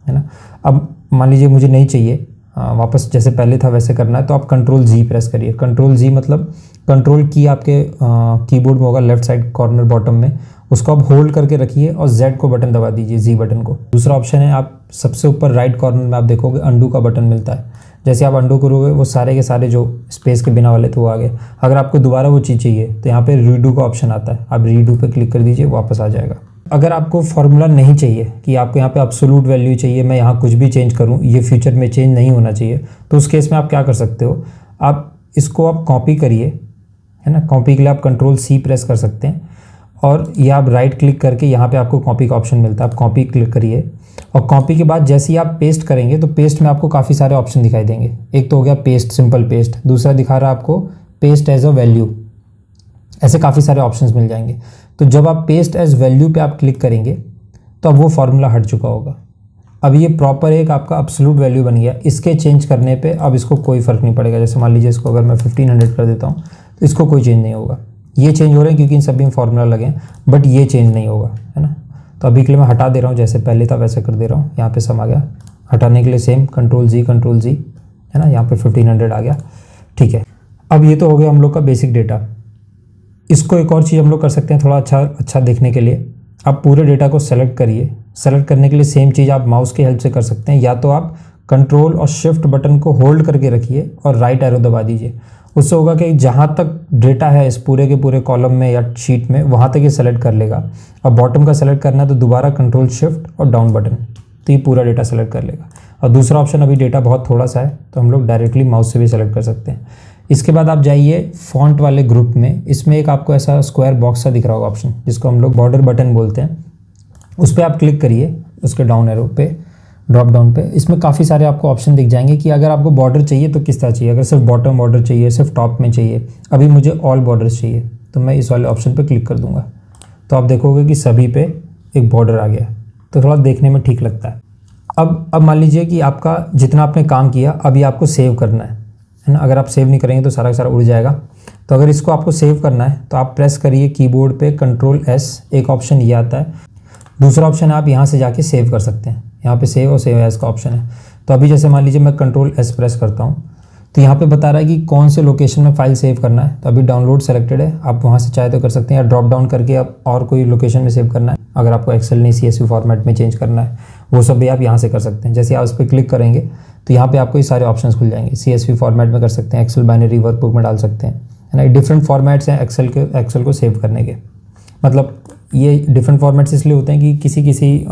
है ना। अब मान लीजिए मुझे नहीं चाहिए, वापस जैसे पहले था वैसे करना है, तो आप Ctrl+G प्रेस करिए। Ctrl+G मतलब कंट्रोल की आपके कीबोर्ड में होगा लेफ्ट साइड कॉर्नर बॉटम में, उसको आप होल्ड करके रखिए और Z को बटन दबा दीजिए, Z बटन को। दूसरा ऑप्शन है, आप सबसे ऊपर राइट कॉर्नर में आप देखोगे अंडू का बटन मिलता है। जैसे आप अंडू करोगे वो सारे के सारे जो स्पेस के बिना वाले तो वो आ गए। अगर आपको दोबारा वो चीज़ चाहिए तो यहाँ पे रीडू का ऑप्शन आता है, आप रीडू पे क्लिक कर दीजिए, वापस आ जाएगा। अगर आपको फॉर्मूला नहीं चाहिए कि आपको यहाँ पे एब्सोल्यूट वैल्यू चाहिए, मैं यहाँ कुछ भी चेंज करूँ, ये फ्यूचर में चेंज नहीं होना चाहिए, तो उस केस में आप क्या कर सकते हो, आप इसको आप कॉपी करिए, है ना। कॉपी के लिए आप Ctrl+C प्रेस कर सकते हैं, और ये आप राइट क्लिक करके यहाँ पे आपको कॉपी का ऑप्शन मिलता है, आप कॉपी क्लिक करिए। और कॉपी के बाद जैसे ही आप पेस्ट करेंगे तो पेस्ट में आपको काफ़ी सारे ऑप्शन दिखाई देंगे। एक तो हो गया पेस्ट, सिंपल पेस्ट, दूसरा दिखा रहा है आपको पेस्ट एज अ वैल्यू, ऐसे काफ़ी सारे ऑप्शंस मिल जाएंगे। तो जब आप पेस्ट एज वैल्यू पे आप क्लिक करेंगे तो अब वो फार्मूला हट चुका होगा। अब ये प्रॉपर एक आपका एब्सोल्यूट वैल्यू बन गया। इसके चेंज करने पे अब इसको कोई फ़र्क नहीं पड़ेगा। जैसे मान लीजिए इसको अगर मैं 1500 कर देता हूँ तो इसको कोई चेंज नहीं होगा। ये चेंज हो रहे हैं क्योंकि इन सभी में फार्मूला लगे हैं, बट ये चेंज नहीं होगा, है ना। तो अभी के लिए मैं हटा दे रहा हूँ, जैसे पहले था वैसे कर दे रहा हूँ। यहाँ पे सम आ गया, हटाने के लिए सेम Ctrl+G, है ना। यहाँ पे 1500 आ गया, ठीक है। अब ये तो हो गया हम लोग का बेसिक डेटा। इसको एक और चीज़ हम लोग कर सकते हैं थोड़ा अच्छा देखने के लिए। आप पूरे डेटा को सेलेक्ट करिए। सेलेक्ट करने के लिए सेम चीज़ आप माउस की हेल्प से कर सकते हैं, या तो आप कंट्रोल और शिफ्ट बटन को होल्ड करके रखिए और राइट एरो दबा दीजिए। उससे होगा कि जहाँ तक डेटा है इस पूरे के पूरे कॉलम में या शीट में, वहाँ तक ये सेलेक्ट कर लेगा। और बॉटम का सेलेक्ट करना है तो दोबारा कंट्रोल शिफ्ट और डाउन बटन, तो ये पूरा डेटा सेलेक्ट कर लेगा। और दूसरा ऑप्शन, अभी डेटा बहुत थोड़ा सा है तो हम लोग डायरेक्टली माउस से भी सेलेक्ट कर सकते हैं। इसके बाद आप जाइए फॉन्ट वाले ग्रुप में, इसमें एक आपको ऐसा स्क्वायर बॉक्स सा दिख रहा होगा ऑप्शन, जिसको हम लोग बॉर्डर बटन बोलते हैं। उस पर आप क्लिक करिए, उसके डाउन एरो पे, ड्रॉप डाउन पे इसमें काफ़ी सारे आपको ऑप्शन दिख जाएंगे कि अगर आपको बॉर्डर चाहिए तो किस तरह चाहिए, अगर सिर्फ बॉटम बॉर्डर चाहिए, सिर्फ टॉप में चाहिए। अभी मुझे ऑल बॉर्डर्स चाहिए तो मैं इस वाले ऑप्शन पे क्लिक कर दूंगा, तो आप देखोगे कि सभी पे एक बॉर्डर आ गया, तो थोड़ा देखने में ठीक लगता है। अब मान लीजिए कि आपका जितना आपने काम किया अभी आपको सेव करना है ना। अगर आप सेव नहीं करेंगे तो सारा का सारा उड़ जाएगा। तो अगर इसको आपको सेव करना है तो आप प्रेस करिए कीबोर्ड पे Ctrl+S, एक ऑप्शन ये आता है। दूसरा ऑप्शन है आप यहाँ से जाके सेव कर सकते हैं, यहाँ पे सेव और सेव एज का ऑप्शन है। तो अभी जैसे मान लीजिए मैं Ctrl+S प्रेस करता हूँ तो यहाँ पे बता रहा है कि कौन से लोकेशन में फाइल सेव करना है। तो अभी डाउनलोड सेलेक्टेड है, आप वहाँ से चाहे तो कर सकते हैं, या ड्रॉप डाउन करके आप और कोई लोकेशन में सेव करना है। अगर आपको एक्सेल नहीं CSV फॉर्मेट में चेंज करना है वो सब भी आप यहाँ से कर सकते हैं। जैसे आप उस पर क्लिक करेंगे तो यहाँ पे आपको ये सारे ऑप्शंस खुल जाएंगे। CSV फॉर्मेट में कर सकते हैं, एक्सेल बाइनरी वर्कबुक में डाल सकते हैं, है ना। डिफरेंट फॉर्मेट्स हैं एक्सेल को सेव करने के। मतलब ये डिफरेंट फॉर्मेट्स इसलिए होते हैं कि किसी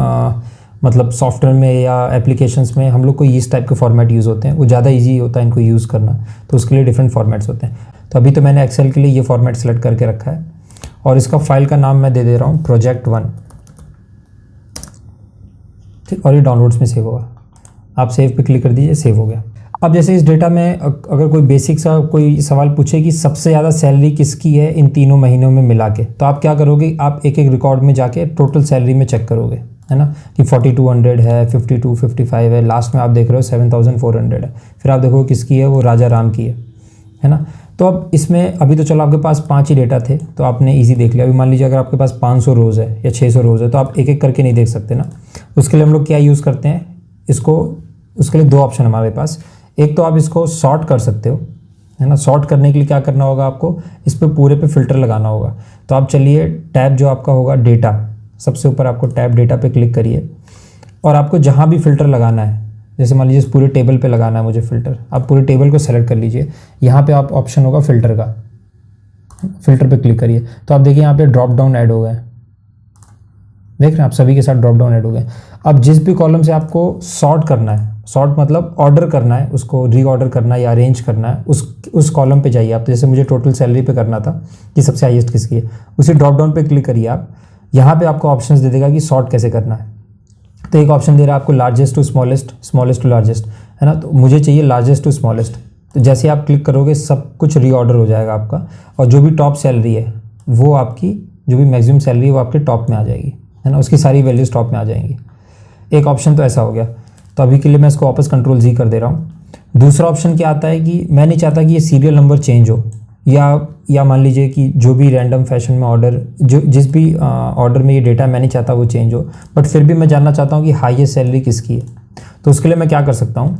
मतलब सॉफ्टवेयर में या एप्लीकेशंस में हम लोग को इस टाइप के फॉर्मेट यूज़ होते हैं, वो ज़्यादा इजी होता है इनको यूज़ करना, तो उसके लिए डिफरेंट फॉर्मेट्स होते हैं। तो अभी तो मैंने एक्सेल के लिए ये फॉर्मेट सेलेक्ट करके रखा है और इसका फाइल का नाम मैं दे दे रहा हूँ Project1, ठीक। और ये डाउनलोड्स में सेव होगा, आप सेव पे क्लिक कर दीजिए, सेव हो गया। अब जैसे इस डेटा में अगर कोई बेसिक सा कोई सवाल पूछे कि सबसे ज़्यादा सैलरी किसकी है इन तीनों महीनों में मिला के, तो आप क्या करोगे, आप एक एक रिकॉर्ड में जाके टोटल सैलरी में चेक करोगे, है ना, कि 4200 है, 52, 55 है, लास्ट में आप देख रहे हो 7400 है। फिर आप देखो किसकी है, वो राजा राम की है ना। तो अब इसमें अभी तो चलो आपके पास 5 ही डेटा थे तो आपने इजी देख लिया। अभी मान लीजिए अगर आपके पास 500 रोज़ है या 600 रोज़ है तो आप एक एक करके नहीं देख सकते ना। उसके लिए हम लोग क्या यूज़ करते हैं इसको, उसके लिए 2 ऑप्शन हमारे पास। एक तो आप इसको सॉर्ट कर सकते हो, है ना। सॉर्ट करने के लिए क्या करना होगा, आपको इस पर पूरे पे फिल्टर लगाना होगा। तो आप चलिए टैब जो आपका होगा डेटा, सबसे ऊपर आपको टैब डेटा पे क्लिक करिए और आपको जहाँ भी फ़िल्टर लगाना है, जैसे मान लीजिए इस पूरे टेबल पे लगाना है मुझे फ़िल्टर, आप पूरे टेबल को सेलेक्ट कर लीजिए। यहाँ पे आप ऑप्शन होगा फ़िल्टर का, फ़िल्टर पे क्लिक करिए तो आप देखिए यहाँ पे ड्रॉप डाउन ऐड हो गए, देख रहे हैं आप, सभी के साथ ड्रॉप डाउन ऐड हो गए। अब जिस भी कॉलम से आपको सॉर्ट करना है, सॉर्ट मतलब ऑर्डर करना है, उसको रीऑर्डर करना है या अरेंज करना है, उस कॉलम पे जाइए आप। तो जैसे मुझे टोटल सैलरी पे करना था कि सबसे हाईएस्ट किसकी है, उसी ड्रॉप डाउन पे क्लिक करिए आप। यहाँ पे आपको ऑप्शंस दे देगा कि सॉर्ट कैसे करना है। तो एक ऑप्शन दे रहा है आपको largest to smallest, smallest to largest, है ना। तो मुझे चाहिए लार्जेस्ट टू स्मॉलेस्ट। तो जैसे आप क्लिक करोगे सब कुछ रीऑर्डर हो जाएगा आपका, और जो भी टॉप सैलरी है वो आपकी, जो भी मैक्सिमम सैलरी है वो आपके टॉप में आ जाएगी, है ना, उसकी सारी वैल्यूज टॉप में आ जाएंगी। एक ऑप्शन तो ऐसा हो गया। तो अभी के लिए मैं इसको वापस Ctrl+Z कर दे रहा हूँ। दूसरा ऑप्शन क्या आता है कि मैं नहीं चाहता कि ये सीरियल नंबर चेंज हो, या मान लीजिए कि जो भी रैंडम फैशन में ऑर्डर, जो जिस भी ऑर्डर में ये डेटा मैं नहीं चाहता वो चेंज हो, बट फिर भी मैं जानना चाहता हूँ कि हाईएस्ट सैलरी किसकी है। तो उसके लिए मैं क्या कर सकता हूँ,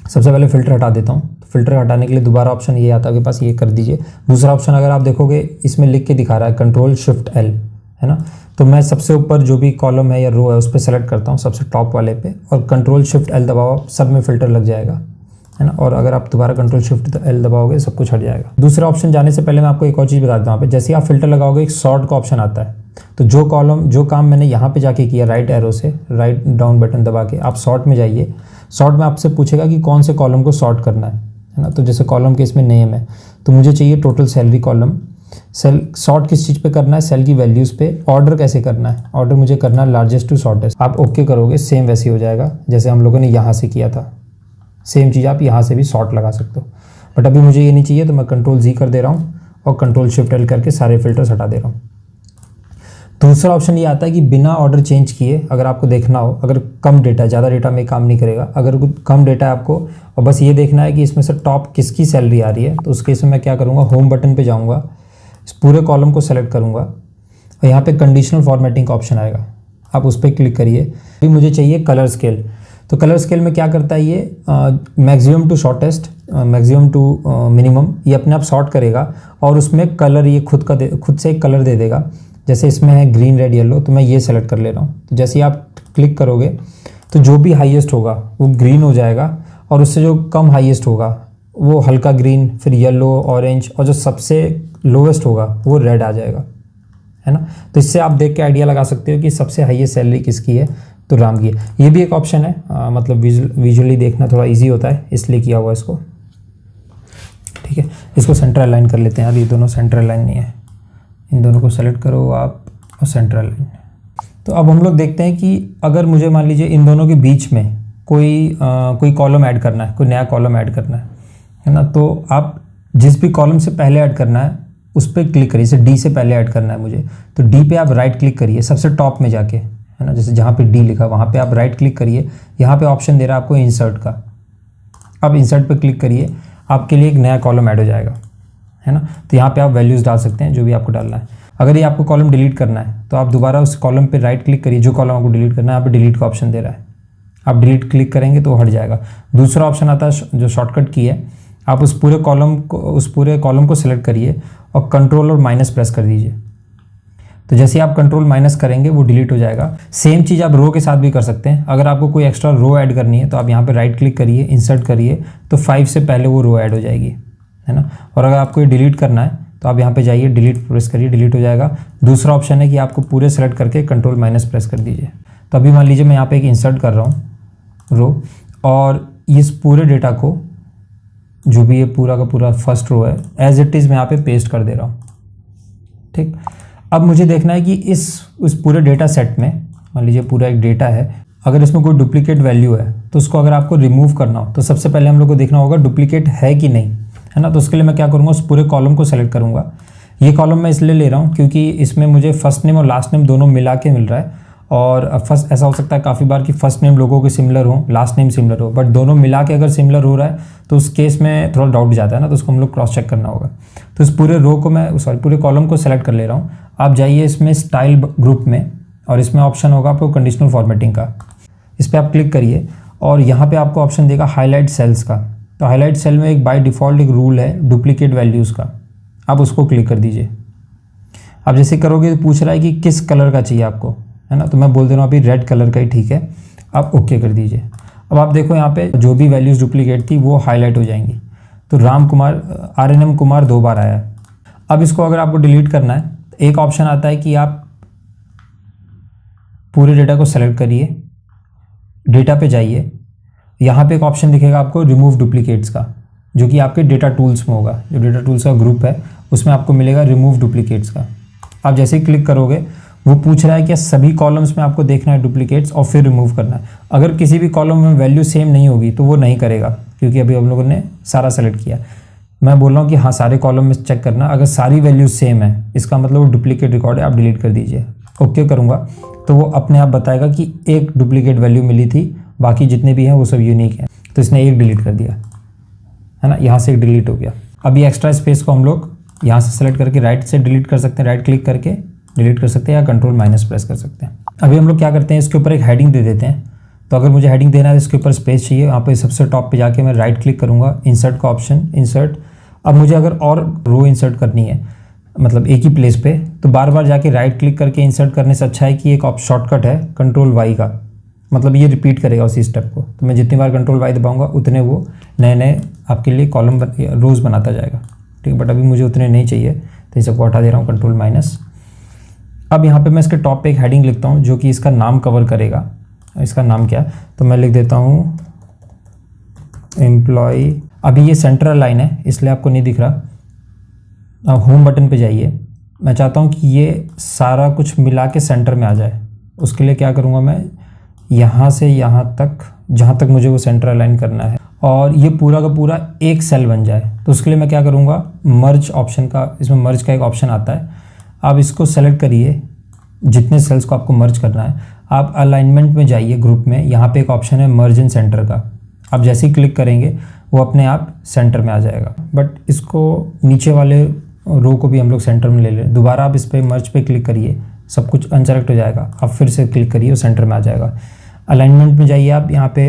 सबसे पहले फ़िल्टर हटा देता हूँ। तो फ़िल्टर हटाने के लिए दोबारा ऑप्शन ये आता है आपके पास, ये कर दीजिए। दूसरा ऑप्शन अगर आप देखोगे इसमें लिख के दिखा रहा है Ctrl+Shift+L, है ना। तो मैं सबसे ऊपर जो भी कॉलम है या रो है उस पर सेलेक्ट करता हूँ, सबसे टॉप वाले पे, और Ctrl+Shift+L दबाओ, सब में फ़िल्टर लग जाएगा, है ना। और अगर आप दोबारा Ctrl+Shift+L दबाओगे सब कुछ हट जाएगा। दूसरा ऑप्शन जाने से पहले मैं आपको एक और चीज़ बता देता हूँ। यहाँ पे जैसे आप फ़िल्टर लगाओगे एक सॉर्ट का ऑप्शन आता है। तो जो काम मैंने यहाँ पे जाके किया, राइट एरो से राइट डाउन बटन दबा के आप सॉर्ट में जाइए। सॉर्ट में आपसे पूछेगा कि कौन से कॉलम को सॉर्ट करना है ना। तो जैसे कॉलम के इसमें नेम है, तो मुझे चाहिए total salary column. Cell sort किस चीज़ पे करना है, सेल की वैल्यूज़ पे। ऑर्डर कैसे करना है, ऑर्डर मुझे करना है लार्जेस्ट टू शॉर्टेस्ट। आप ओके करोगे, सेम वैसे ही हो जाएगा जैसे हम लोगों ने यहाँ से किया था। सेम चीज़ आप यहाँ से भी सॉर्ट लगा सकते हो, बट अभी मुझे ये नहीं चाहिए तो मैं Ctrl+Z कर दे रहा हूँ और Ctrl+Shift+L करके सारे फिल्टर्स हटा दे रहा हूँ। दूसरा ऑप्शन ये आता है कि बिना ऑर्डर चेंज किए, अगर आपको देखना हो, अगर कम डेटा, ज़्यादा डेटा में काम नहीं करेगा, अगर कम डेटा है आपको और बस ये देखना है कि इसमें से टॉप किसकी सैलरी आ रही है, तो उस केस में मैं क्या करूँगा, होम बटन पे जाऊँगा, इस पूरे कॉलम को सेलेक्ट करूँगा और यहाँ पे कंडीशनल फॉर्मेटिंग का ऑप्शन आएगा, आप उस पर क्लिक करिए। अभी मुझे चाहिए कलर स्केल। तो कलर स्केल में क्या करता है ये, maximum to shortest, maximum to minimum, ये अपने आप सॉर्ट करेगा और उसमें कलर ये खुद से एक कलर दे देगा। जैसे इसमें है ग्रीन, रेड, येलो, तो मैं ये सेलेक्ट कर ले रहा हूँ। तो जैसे ही आप क्लिक करोगे तो जो भी हाईएस्ट होगा वो ग्रीन हो जाएगा और उससे जो कम हाईएस्ट होगा वो हल्का ग्रीन, फिर येलो, ऑरेंज, और जो सबसे लोवेस्ट होगा वो रेड आ जाएगा, है ना। तो इससे आप देख के आइडिया लगा सकते हो कि सबसे हाईएस्ट सैलरी किसकी है, तो राम की है। ये भी एक ऑप्शन है, मतलब विजुअली देखना थोड़ा इजी होता है इसलिए किया हुआ इसको, ठीक है। इसको सेंटर अलाइन कर लेते हैं। यार ये दोनों सेंटर अलाइन नहीं है, इन दोनों को सेलेक्ट करो आप और सेंटर अलाइन। तो तो अब हम लोग देखते हैं कि अगर मुझे मान लीजिए इन दोनों के बीच में कोई कॉलम ऐड करना है, कोई नया कॉलम ऐड करना है ना, तो आप जिस भी कॉलम से पहले ऐड करना है उस पर क्लिक करिए। जैसे डी से पहले ऐड करना है मुझे, तो डी पे आप राइट क्लिक करिए सबसे टॉप में जाके, है ना, जैसे जहाँ पे डी लिखा वहाँ पे आप राइट क्लिक करिए। यहाँ पे ऑप्शन दे रहा है आपको इंसर्ट का, अब इंसर्ट पे क्लिक करिए, आपके लिए एक नया कॉलम ऐड हो जाएगा, है ना। तो यहाँ पे आप वैल्यूज़ डाल सकते हैं जो भी आपको डालना है। अगर ये आपको कॉलम डिलीट करना है तो आप दोबारा उस कॉलम पे राइट क्लिक करिए, जो कॉलम आपको डिलीट करना है, यहाँ पे डिलीट का ऑप्शन दे रहा है, आप डिलीट क्लिक करेंगे तो हट जाएगा। दूसरा ऑप्शन आता है जो शॉर्टकट की है, आप उस पूरे कॉलम को सेलेक्ट करिए और कंट्रोल और माइनस प्रेस कर दीजिए। तो जैसे आप कंट्रोल माइनस करेंगे वो डिलीट हो जाएगा। सेम चीज़ आप रो के साथ भी कर सकते हैं। अगर आपको कोई एक्स्ट्रा रो ऐड करनी है तो आप यहाँ पे राइट क्लिक करिए, इंसर्ट करिए, तो 5 से पहले वो रो ऐड हो जाएगी, है ना। और अगर आपको ये डिलीट करना है तो आप यहाँ पे जाइए, डिलीट प्रेस करिए, डिलीट हो जाएगा। दूसरा ऑप्शन है कि आपको पूरे सेलेक्ट करके कंट्रोल माइनस प्रेस कर दीजिए। तो अभी मान लीजिए मैं यहाँ पे एक इंसर्ट कर रहा हूँ रो, और इस पूरे डेटा को, जो भी ये पूरा का पूरा फर्स्ट रो है, एज इट इज़ मैं यहाँ पे पेस्ट कर दे रहा हूँ, ठीक। अब मुझे देखना है कि उस पूरे डेटा सेट में, मान लीजिए पूरा एक डेटा है, अगर इसमें कोई डुप्लीकेट वैल्यू है तो उसको अगर आपको रिमूव करना हो तो सबसे पहले हम लोग को देखना होगा डुप्लीकेट है कि नहीं, है ना। तो उसके लिए मैं क्या करूँगा, उस पूरे कॉलम को सेलेक्ट करूँगा। ये कॉलम मैं इसलिए ले रहा हूँ क्योंकि इसमें मुझे फर्स्ट नेम और लास्ट नेम दोनों मिला के मिल रहा है। और फर्स्ट ऐसा हो सकता है काफ़ी बार कि फर्स्ट नेम लोगों के सिमिलर हो, लास्ट नेम सिमिलर हो, बट दोनों मिला के अगर सिमिलर हो रहा है तो उस केस में थोड़ा डाउट जाता है ना, तो उसको हम लोग क्रॉस चेक करना होगा। तो इस पूरे रो को मैं पूरे कॉलम को सेलेक्ट कर ले रहा हूँ। आप जाइए इसमें स्टाइल ग्रुप में, और इसमें ऑप्शन होगा आपको कंडीशनल फॉर्मेटिंग का, इस पर आप क्लिक करिए और यहाँ पे आपको ऑप्शन देगा हाईलाइट सेल्स का। तो हाईलाइट सेल में एक बाय डिफ़ॉल्ट एक रूल है डुप्लीकेट वैल्यूज़ का, आप उसको क्लिक कर दीजिए। आप जैसे करोगे तो पूछ रहा है कि किस कलर का चाहिए आपको, है ना, तो मैं बोल दे रहा हूँ अभी रेड कलर का ही ठीक है, आप ओके कर दीजिए। अब आप देखो यहाँ पे जो भी वैल्यूज़ डुप्लीकेट थी वो हाईलाइट हो जाएंगी। तो RNM कुमार 2 बार आया है। अब इसको अगर आपको डिलीट करना है तो एक ऑप्शन आता है कि आप पूरे डेटा को सेलेक्ट करिए, डेटा पे जाइए, यहाँ पे एक ऑप्शन दिखेगा आपको रिमूव डुप्लीकेट्स का, जो कि आपके डेटा टूल्स में होगा। जो डेटा टूल्स का ग्रुप है उसमें आपको मिलेगा रिमूव डुप्लीकेट्स का। आप जैसे ही क्लिक करोगे वो पूछ रहा है कि सभी कॉलम्स में आपको देखना है डुप्लीकेट्स और फिर रिमूव करना है। अगर किसी भी कॉलम में वैल्यू सेम नहीं होगी तो वो नहीं करेगा, क्योंकि अभी हम लोगों ने सारा सेलेक्ट किया। मैं बोल रहा हूँ कि हाँ सारे कॉलम में चेक करना, अगर सारी वैल्यू सेम है इसका मतलब वो डुप्लीकेट रिकॉर्ड है, आप डिलीट कर दीजिए। ओके करूँगा तो वो अपने आप बताएगा कि एक डुप्लीकेट वैल्यू मिली थी, बाकी जितने भी हैं वो सब यूनिक हैं। तो इसने एक डिलीट कर दिया, है ना, यहाँ से एक डिलीट हो गया। अभी एक्स्ट्रा स्पेस को हम लोग यहाँ से सेलेक्ट करके राइट से डिलीट कर सकते हैं, राइट क्लिक करके डिलीट कर सकते हैं या कंट्रोल माइनस प्रेस कर सकते हैं। अभी हम लोग क्या करते हैं, इसके ऊपर एक हेडिंग दे देते हैं। तो अगर मुझे हेडिंग देना है तो इसके ऊपर स्पेस चाहिए, यहाँ पे सबसे टॉप पे जाके मैं राइट क्लिक करूँगा, इंसर्ट का ऑप्शन, इंसर्ट। अब मुझे अगर और रो इंसर्ट करनी है, मतलब एक ही प्लेस पे, तो बार बार जाके राइट क्लिक करके इंसर्ट करने से अच्छा है कि एक शॉर्टकट है कंट्रोल वाई का, मतलब ये रिपीट करेगा उसी स्टेप को। तो मैं जितनी बार कंट्रोल वाई दबाऊंगा उतने वो नए नए आपके लिए कॉलम रोज़ बनाता जाएगा, ठीक है। बट अभी मुझे उतने नहीं चाहिए तो इन सबको हटा दे रहा हूँ, कंट्रोल माइनस। अब यहाँ पे मैं इसके टॉप पे एक हेडिंग लिखता हूँ जो कि इसका नाम कवर करेगा। इसका नाम क्या है, तो मैं लिख देता हूँ एम्प्लॉय। अभी ये सेंट्रल लाइन है इसलिए आपको नहीं दिख रहा। अब होम बटन पे जाइए, मैं चाहता हूँ कि ये सारा कुछ मिला के सेंटर में आ जाए। उसके लिए क्या करूँगा, मैं यहाँ से यहाँ तक, जहाँ तक मुझे वो सेंटर अलाइन करना है, और ये पूरा का पूरा एक सेल बन जाए। तो उसके लिए मैं क्या करूँगा, मर्ज ऑप्शन का, इसमें मर्ज का एक ऑप्शन आता है, आप इसको सेलेक्ट करिए जितने सेल्स को आपको मर्ज करना है। आप अलाइनमेंट में जाइए ग्रुप में, यहाँ पे एक ऑप्शन है मर्ज इन सेंटर का, आप जैसे ही क्लिक करेंगे वो अपने आप सेंटर में आ जाएगा। बट इसको नीचे वाले रो को भी हम लोग सेंटर में ले लें। दोबारा आप इस पर मर्ज पे क्लिक करिए, सब कुछ अनसेलेक्ट हो जाएगा, आप फिर से क्लिक करिए वो सेंटर में आ जाएगा। अलाइनमेंट में जाइए आप, यहाँ पे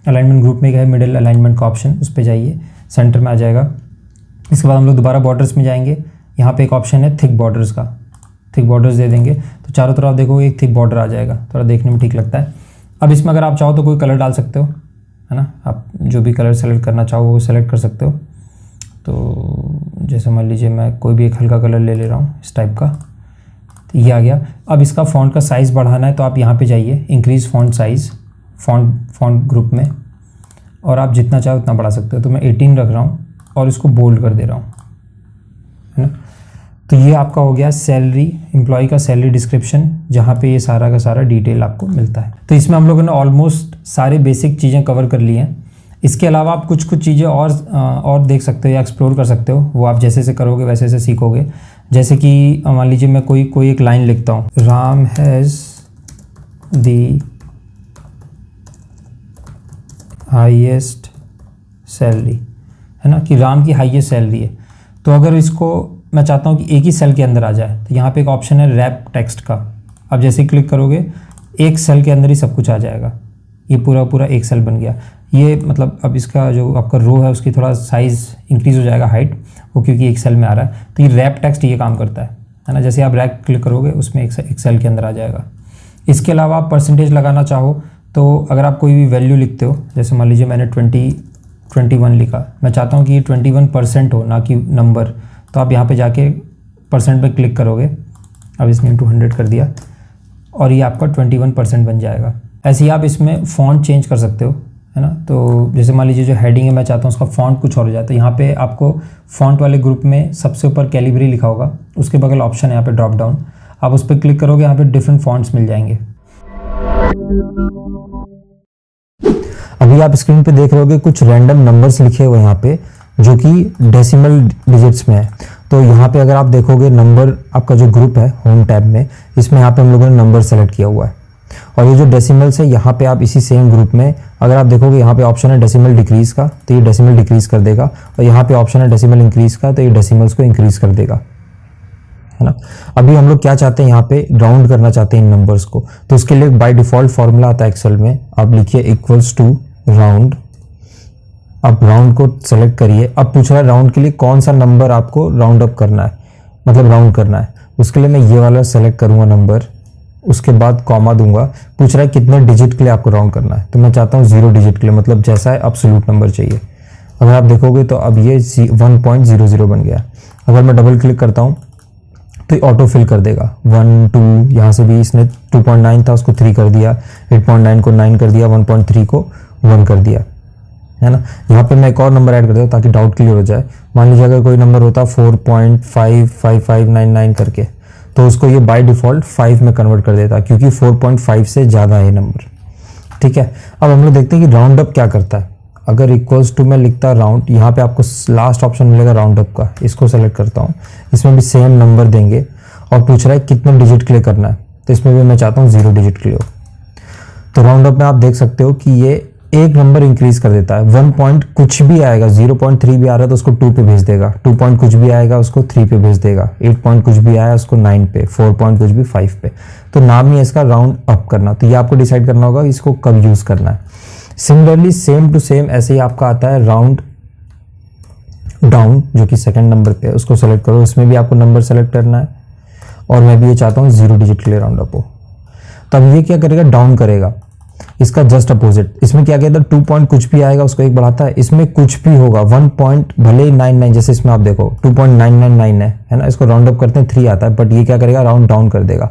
अलाइनमेंट ग्रुप में है मिडिल अलाइनमेंट का ऑप्शन, उस पर जाइए, सेंटर में आ जाएगा। इसके बाद हम लोग दोबारा बॉर्डर्स में जाएंगे, यहाँ पे एक ऑप्शन है थिक बॉर्डर्स का, थिक बॉर्डर्स दे देंगे तो चारों तरफ देखो एक थिक बॉर्डर आ जाएगा, थोड़ा देखने में ठीक लगता है। अब इसमें अगर आप चाहो तो कोई कलर डाल सकते हो, है ना, आप जो भी कलर सेलेक्ट करना चाहो वो सेलेक्ट कर सकते हो। तो जैसे मान लीजिए मैं कोई भी एक हल्का कलर ले रहा हूँ इस टाइप का, तो ये आ गया। अब इसका फ़ॉन्ट का साइज़ बढ़ाना है तो आप यहाँ पे जाइए increase font size, font group में, और आप जितना चाहो उतना बढ़ा सकते हो। तो मैं 18 रख रहा हूँ और इसको बोल्ड कर दे रहा हूँ, है ना। तो ये आपका हो गया सैलरी, एम्प्लॉय का सैलरी डिस्क्रिप्शन, जहाँ पे ये सारा का सारा डिटेल आपको मिलता है। तो इसमें हम लोगों ने ऑलमोस्ट सारे बेसिक चीज़ें कवर कर ली हैं। इसके अलावा आप कुछ कुछ चीज़ें और देख सकते हो या एक्सप्लोर कर सकते हो, वो आप जैसे जैसे करोगे वैसे वैसे सीखोगे। जैसे कि मान लीजिए मैं कोई एक लाइन लिखता हूँ, Ram has the highest salary, है ना, कि राम की हाईएस्ट सैलरी है। तो अगर इसको मैं चाहता हूँ कि एक ही सेल के अंदर आ जाए, तो यहाँ पे एक ऑप्शन है रैप टेक्स्ट का। अब जैसे क्लिक करोगे एक सेल के अंदर ही सब कुछ आ जाएगा, ये पूरा एक सेल बन गया। ये मतलब अब इसका जो आपका रो है उसकी थोड़ा साइज़ इंक्रीज़ हो जाएगा, हाइट, वो क्योंकि एक सेल में आ रहा है। तो ये रैप टेक्स्ट ये काम करता है ना। जैसे आप रैप क्लिक करोगे उसमें एक सेल के अंदर आ जाएगा। इसके अलावा आप परसेंटेज लगाना चाहो तो अगर आप कोई भी वैल्यू लिखते हो, जैसे मान लीजिए मैंने 21 लिखा, मैं चाहता हूँ कि ये 21% हो, ना कि नंबर, तो आप यहाँ पे जाके परसेंट पे क्लिक करोगे। अब इसने 200 कर दिया और ये आपका 21% बन जाएगा। ऐसे ही आप इसमें फ़ॉन्ट चेंज कर सकते हो, है ना। तो जैसे मान लीजिए जो हेडिंग है मैं चाहता हूँ उसका फ़ॉन्ट कुछ और हो जाए, तो यहाँ पे आपको फ़ॉन्ट वाले ग्रुप में सबसे ऊपर कैलिबरी लिखा होगा, उसके बगल ऑप्शन है यहाँ पे ड्रॉप डाउन, आप उस पर क्लिक करोगे, यहाँ पे डिफरेंट फ़ॉन्ट्स मिल जाएंगे। अभी आप स्क्रीन पे देख रहे होगे कुछ रैंडम नंबर्स लिखे हुए यहाँ पे, जो कि डेसिमल डिजिट्स में है। तो यहाँ पे अगर आप देखोगे नंबर, आपका जो ग्रुप है होम टैब में, इसमें यहाँ पे हम लोगों ने नंबर सेलेक्ट किया हुआ है। और ये जो डेसिमल्स है यहाँ पे आप इसी सेम ग्रुप में अगर आप देखोगे यहाँ पे ऑप्शन है डेसिमल डिक्रीज का, तो ये डेसिमल डिक्रीज कर देगा। और यहाँ पे ऑप्शन है डेसिमल इंक्रीज का, तो ये डेसिमल्स को इंक्रीज कर देगा, है ना। अभी हम लोग क्या चाहते हैं, यहाँ पे राउंड करना चाहते हैं इन नंबर्स को। तो उसके लिए बाय डिफॉल्ट फॉर्मूला आता है एक्सेल में, आप लिखिए इक्वल्स टू राउंड। आप राउंड को सेलेक्ट करिए। अब पूछ रहा है राउंड के लिए कौन सा नंबर आपको राउंड अप करना है, मतलब राउंड करना है। उसके लिए मैं ये वाला सेलेक्ट करूँगा नंबर, उसके बाद कॉमा दूंगा। पूछ रहा है कितने डिजिट के लिए आपको राउंड करना है, तो मैं चाहता हूँ 0 डिजिट के लिए, मतलब जैसा है एब्सोल्यूट नंबर चाहिए। अगर आप देखोगे तो अब ये 1.00 बन गया। अगर मैं डबल क्लिक करता हूँ तो ये ऑटो फिल कर देगा 1 2, यहाँ से भी इसने 2.9 था उसको 3 कर दिया, 8.9 को 9 कर दिया, 1.3 को 1 कर दिया, है ना। यहाँ पे मैं एक और नंबर ऐड कर देता हूँ ताकि डाउट क्लियर हो जाए। मान लीजिए अगर कोई नंबर होता 4.55599 करके, तो उसको ये बाय डिफ़ॉल्ट 5 में कन्वर्ट कर देता, क्योंकि 4.5 से ज़्यादा है नंबर, ठीक है। अब हम लोग देखते हैं कि राउंड अप क्या करता है। अगर इक्वल्स टू में लिखता राउंड, यहाँ पे आपको लास्ट ऑप्शन मिलेगा राउंड अप का, इसको सेलेक्ट करता हूँ। इसमें भी सेम नंबर देंगे और पूछ रहा है कितने डिजिट के लिए करना है, तो इसमें भी मैं चाहता हूँ 0 डिजिट के लिए हो। तो राउंड अप में आप देख सकते हो कि ये एक नंबर इंक्रीज कर देता है। 1 पॉइंट कुछ भी आएगा, 0.3 भी आ रहा है तो उसको 2 पे भेज देगा, 2 पॉइंट कुछ भी आएगा उसको 3 पे भेज देगा, 8 पॉइंट कुछ भी आया उसको 9 पे, 4 पॉइंट कुछ भी 5 पे। तो नाम ही है इसका राउंड अप करना। तो ये आपको डिसाइड करना होगा इसको कब यूज करना है। सिमिलरली सेम टू सेम ऐसे ही आपका आता है राउंड डाउन, जो कि सेकंड नंबर पे है, उसको सेलेक्ट करो। इसमें भी आपको नंबर सेलेक्ट करना है और मैं भी ये चाहता हूँ 0 डिजिट के लिए राउंड अप हो। तब ये क्या करेगा, डाउन करेगा। इसका जस्ट अपोजिट, इसमें क्या कहता है 2 पॉइंट कुछ भी आएगा उसको 1 बढ़ाता है, इसमें कुछ भी होगा 1 पॉइंट भले ही 99, जैसे इसमें आप देखो 2.999 है ना, इसको राउंड अप करते हैं 3 आता है, बट ये क्या करेगा राउंड डाउन कर देगा।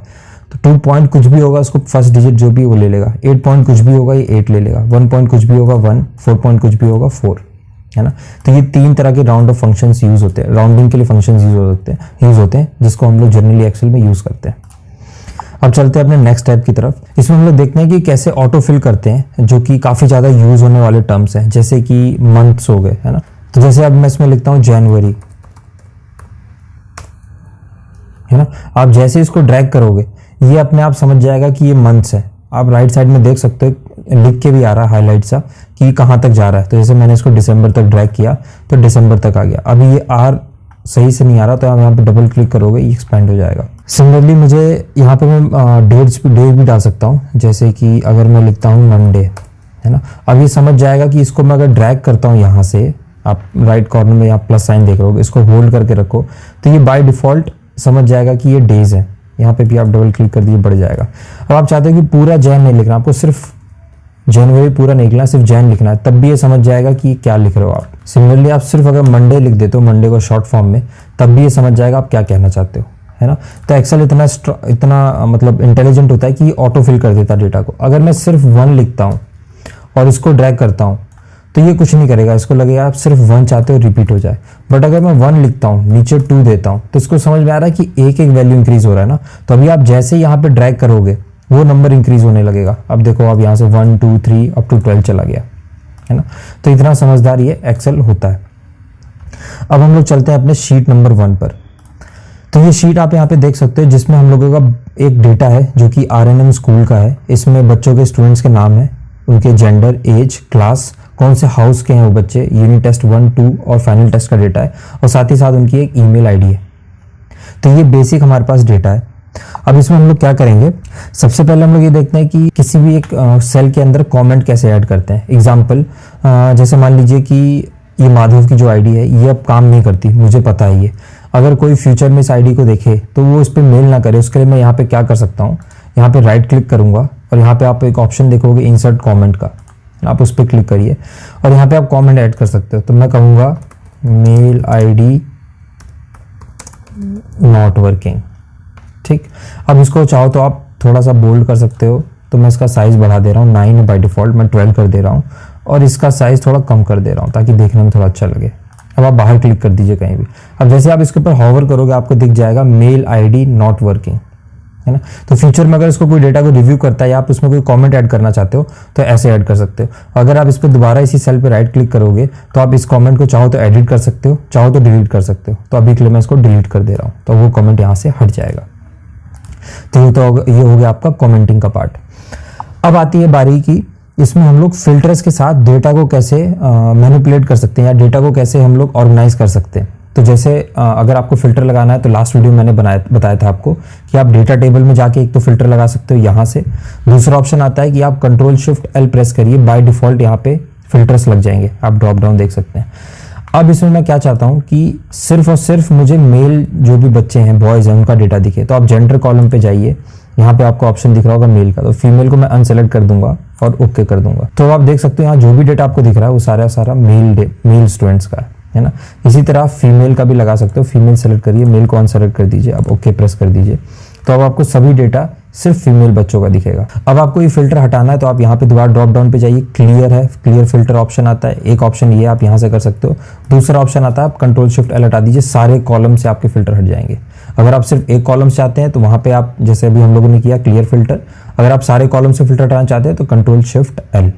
तो 2 पॉइंट कुछ भी होगा उसको फर्स्ट डिजिट जो भी वो ले लेगा, 8 पॉइंट कुछ भी होगा ये 8 ले लेगा, 1 पॉइंट कुछ भी होगा 1, 4 पॉइंट कुछ भी होगा 4, है ना। तो ये 3 तरह के राउंड ऑफ फंक्शंस यूज होते हैं, राउंडिंग के लिए फंक्शंस यूज होते हैं जिसको हम लोग जनरली एक्सेल में यूज करते हैं। अब चलते हैं अपने नेक्स्ट टाइप की तरफ। इसमें हम लोग देखते हैं कि कैसे ऑटो फिल करते हैं, जो कि काफ़ी ज़्यादा यूज़ होने वाले टर्म्स हैं, जैसे कि मंथ्स हो गए, है ना। तो जैसे अब मैं इसमें लिखता हूँ जनवरी, है ना। आप जैसे इसको ड्रैग करोगे ये अपने आप समझ जाएगा कि ये मंथ्स है। आप राइट साइड में देख सकते हो लिख के भी आ रहा है हाईलाइट सा कि कहाँ तक जा रहा है। तो जैसे मैंने इसको दिसंबर तक ड्रैग किया तो दिसंबर तक आ गया। अभी ये आर सही से नहीं आ रहा, तो आप यहाँ पे डबल क्लिक करोगे ये एक्सपेंड हो जाएगा। सिमिलरली मुझे यहाँ पे मैं डेट भी डाल सकता हूँ, जैसे कि अगर मैं लिखता हूँ मंडे, है ना। अब ये समझ जाएगा कि इसको मैं अगर ड्रैग करता हूँ यहाँ से, आप राइट कॉर्नर में यहाँ प्लस साइन देख रहे हो, इसको होल्ड करके रखो तो ये बाय डिफॉल्ट समझ जाएगा कि ये डेज है। यहाँ पे भी आप डबल क्लिक कर दीजिए बढ़ जाएगा। अब आप चाहते हो कि पूरा जैन नहीं लिखना, आपको सिर्फ जनवरी पूरा नहीं लिखना, सिर्फ जैन लिखना है, तब भी ये समझ जाएगा कि क्या लिख रहे हो आप। सिमिलरली आप सिर्फ अगर मंडे लिख देते हो, मंडे को शॉर्ट फॉर्म में, तब भी ये समझ जाएगा आप क्या कहना चाहते हो, है ना। तो एक्सेल इतना मतलब इंटेलिजेंट होता है कि ऑटो फिल कर देता है डेटा को। अगर मैं सिर्फ 1 लिखता हूँ और इसको ड्रैग करता हूँ तो ये कुछ नहीं करेगा, इसको लगेगा आप सिर्फ 1 चाहते हो रिपीट हो जाए। बट अगर मैं 1 लिखता हूँ, नीचे 2 देता हूँ, तो इसको समझ में आ रहा है कि एक एक वैल्यू इंक्रीज हो रहा है ना। तो अभी आप जैसे यहाँ पे ड्रैग करोगे वो नंबर इंक्रीज होने लगेगा। अब देखो अब यहाँ से 1 2 3 अप टू 12 चला गया, है ना। तो इतना समझदार ये एक्सेल होता है। अब हम लोग चलते हैं अपने शीट नंबर 1 पर। तो ये शीट आप यहाँ पे देख सकते हो जिसमें हम लोगों का एक डेटा है जो कि RNM स्कूल का है। इसमें बच्चों के स्टूडेंट्स के नाम है, उनके जेंडर, एज, क्लास, कौन से हाउस के हैं वो बच्चे, यूनिट टेस्ट 1 2 और फाइनल टेस्ट का डेटा है, और साथ ही साथ उनकी एक ईमेल आईडी है। तो ये बेसिक हमारे पास डेटा है। अब इसमें हम लोग क्या करेंगे, सबसे पहले हम लोग ये देखते हैं कि किसी भी एक सेल के अंदर कमेंट कैसे ऐड करते हैं। एग्जांपल जैसे मान लीजिए कि ये माधव की जो आईडी है ये अब काम नहीं करती, मुझे पता है ये। अगर कोई फ्यूचर में इस आईडी को देखे तो वो उस पर मेल ना करे, उसके लिए मैं यहाँ पे क्या कर सकता हूँ, यहाँ पे राइट क्लिक करूंगा और यहाँ पे आप एक ऑप्शन देखोगे इंसर्ट कमेंट का, आप उस पर क्लिक करिए और यहाँ पे आप कमेंट ऐड कर सकते हो। तो मैं कहूँगा मेल आईडी नॉट वर्किंग, ठीक। अब इसको चाहो तो आप थोड़ा सा बोल्ड कर सकते हो, तो मैं इसका साइज बढ़ा दे रहा हूँ, 9 है बाय डिफॉल्ट, मैं 12 कर दे रहा हूँ और इसका साइज थोड़ा कम कर दे रहा हूँ ताकि देखने में थोड़ा अच्छा लगे। अब आप बाहर क्लिक कर दीजिए कहीं भी। अब जैसे आप इसके ऊपर हॉवर करोगे आपको दिख जाएगा मेल आईडी नॉट वर्किंग, है ना। तो फ्यूचर में अगर इसको कोई डेटा को रिव्यू करता है या आप उसमें कोई कमेंट ऐड करना चाहते हो तो ऐसे ऐड कर सकते हो। अगर आप इस पर दोबारा इसी सेल पे राइट क्लिक करोगे तो आप इस कमेंट को चाहो तो एडिट कर सकते हो, चाहो तो डिलीट कर सकते हो। तो अभी के लिए मैं इसको डिलीट कर दे रहा हूँ, तो वो कमेंट यहाँ से हट जाएगा। तो ये हो गया आपका कमेंटिंग का पार्ट। अब आती है बारी की, इसमें हम लोग फिल्टर्स के साथ डेटा को कैसे मैनिपुलेट कर सकते हैं या डेटा को कैसे हम लोग ऑर्गेनाइज कर सकते हैं। तो जैसे अगर आपको फिल्टर लगाना है तो लास्ट वीडियो मैंने बताया था आपको कि आप डेटा टेबल में जाके एक तो फिल्टर लगा सकते हो यहाँ से। दूसरा ऑप्शन आता है कि आप Ctrl+Shift+L प्रेस करिए, बाय डिफॉल्ट यहाँ पे फिल्टर्स लग जाएंगे, आप ड्रॉप डाउन देख सकते हैं। अब इसमें मैं क्या चाहता हूँ कि सिर्फ और सिर्फ मुझे मेल जो भी बच्चे हैं, बॉयज़ हैं, उनका डेटा दिखे। तो आप जेंडर कॉलम पे जाइए, यहाँ पे आपको ऑप्शन दिख रहा होगा मेल का, तो फीमेल को मैं अनसेलेक्ट कर दूंगा और ओके कर दूंगा। तो आप देख सकते हो यहाँ जो भी डेटा आपको दिख रहा है वो सारा मेल स्टूडेंट्स का है ना। इसी तरह फीमेल का भी लगा सकते हो, फीमेल सेलेक्ट करिए, मेल को अनसेलेक्ट कर दीजिए, अब ओके प्रेस कर दीजिए। तो अब आपको सभी डेटा सिर्फ फीमेल बच्चों का दिखेगा। अब आपको ये फिल्टर हटाना है तो आप यहाँ पे दोबारा ड्रॉप डाउन पे जाइए, क्लियर है, क्लियर फिल्टर ऑप्शन आता है। एक ऑप्शन ये आप यहाँ से कर सकते हो। दूसरा ऑप्शन आता है आप Ctrl+Shift+L हटा दीजिए, सारे कॉलम से आपके फिल्टर हट जाएंगे। अगर आप सिर्फ एक कॉलम से चाहते हैं तो वहाँ पे आप जैसे अभी हम लोगों ने किया क्लियर फिल्टर, अगर आप सारे कॉलम से फिल्टर हटाना चाहते हैं तो Ctrl+Shift+L,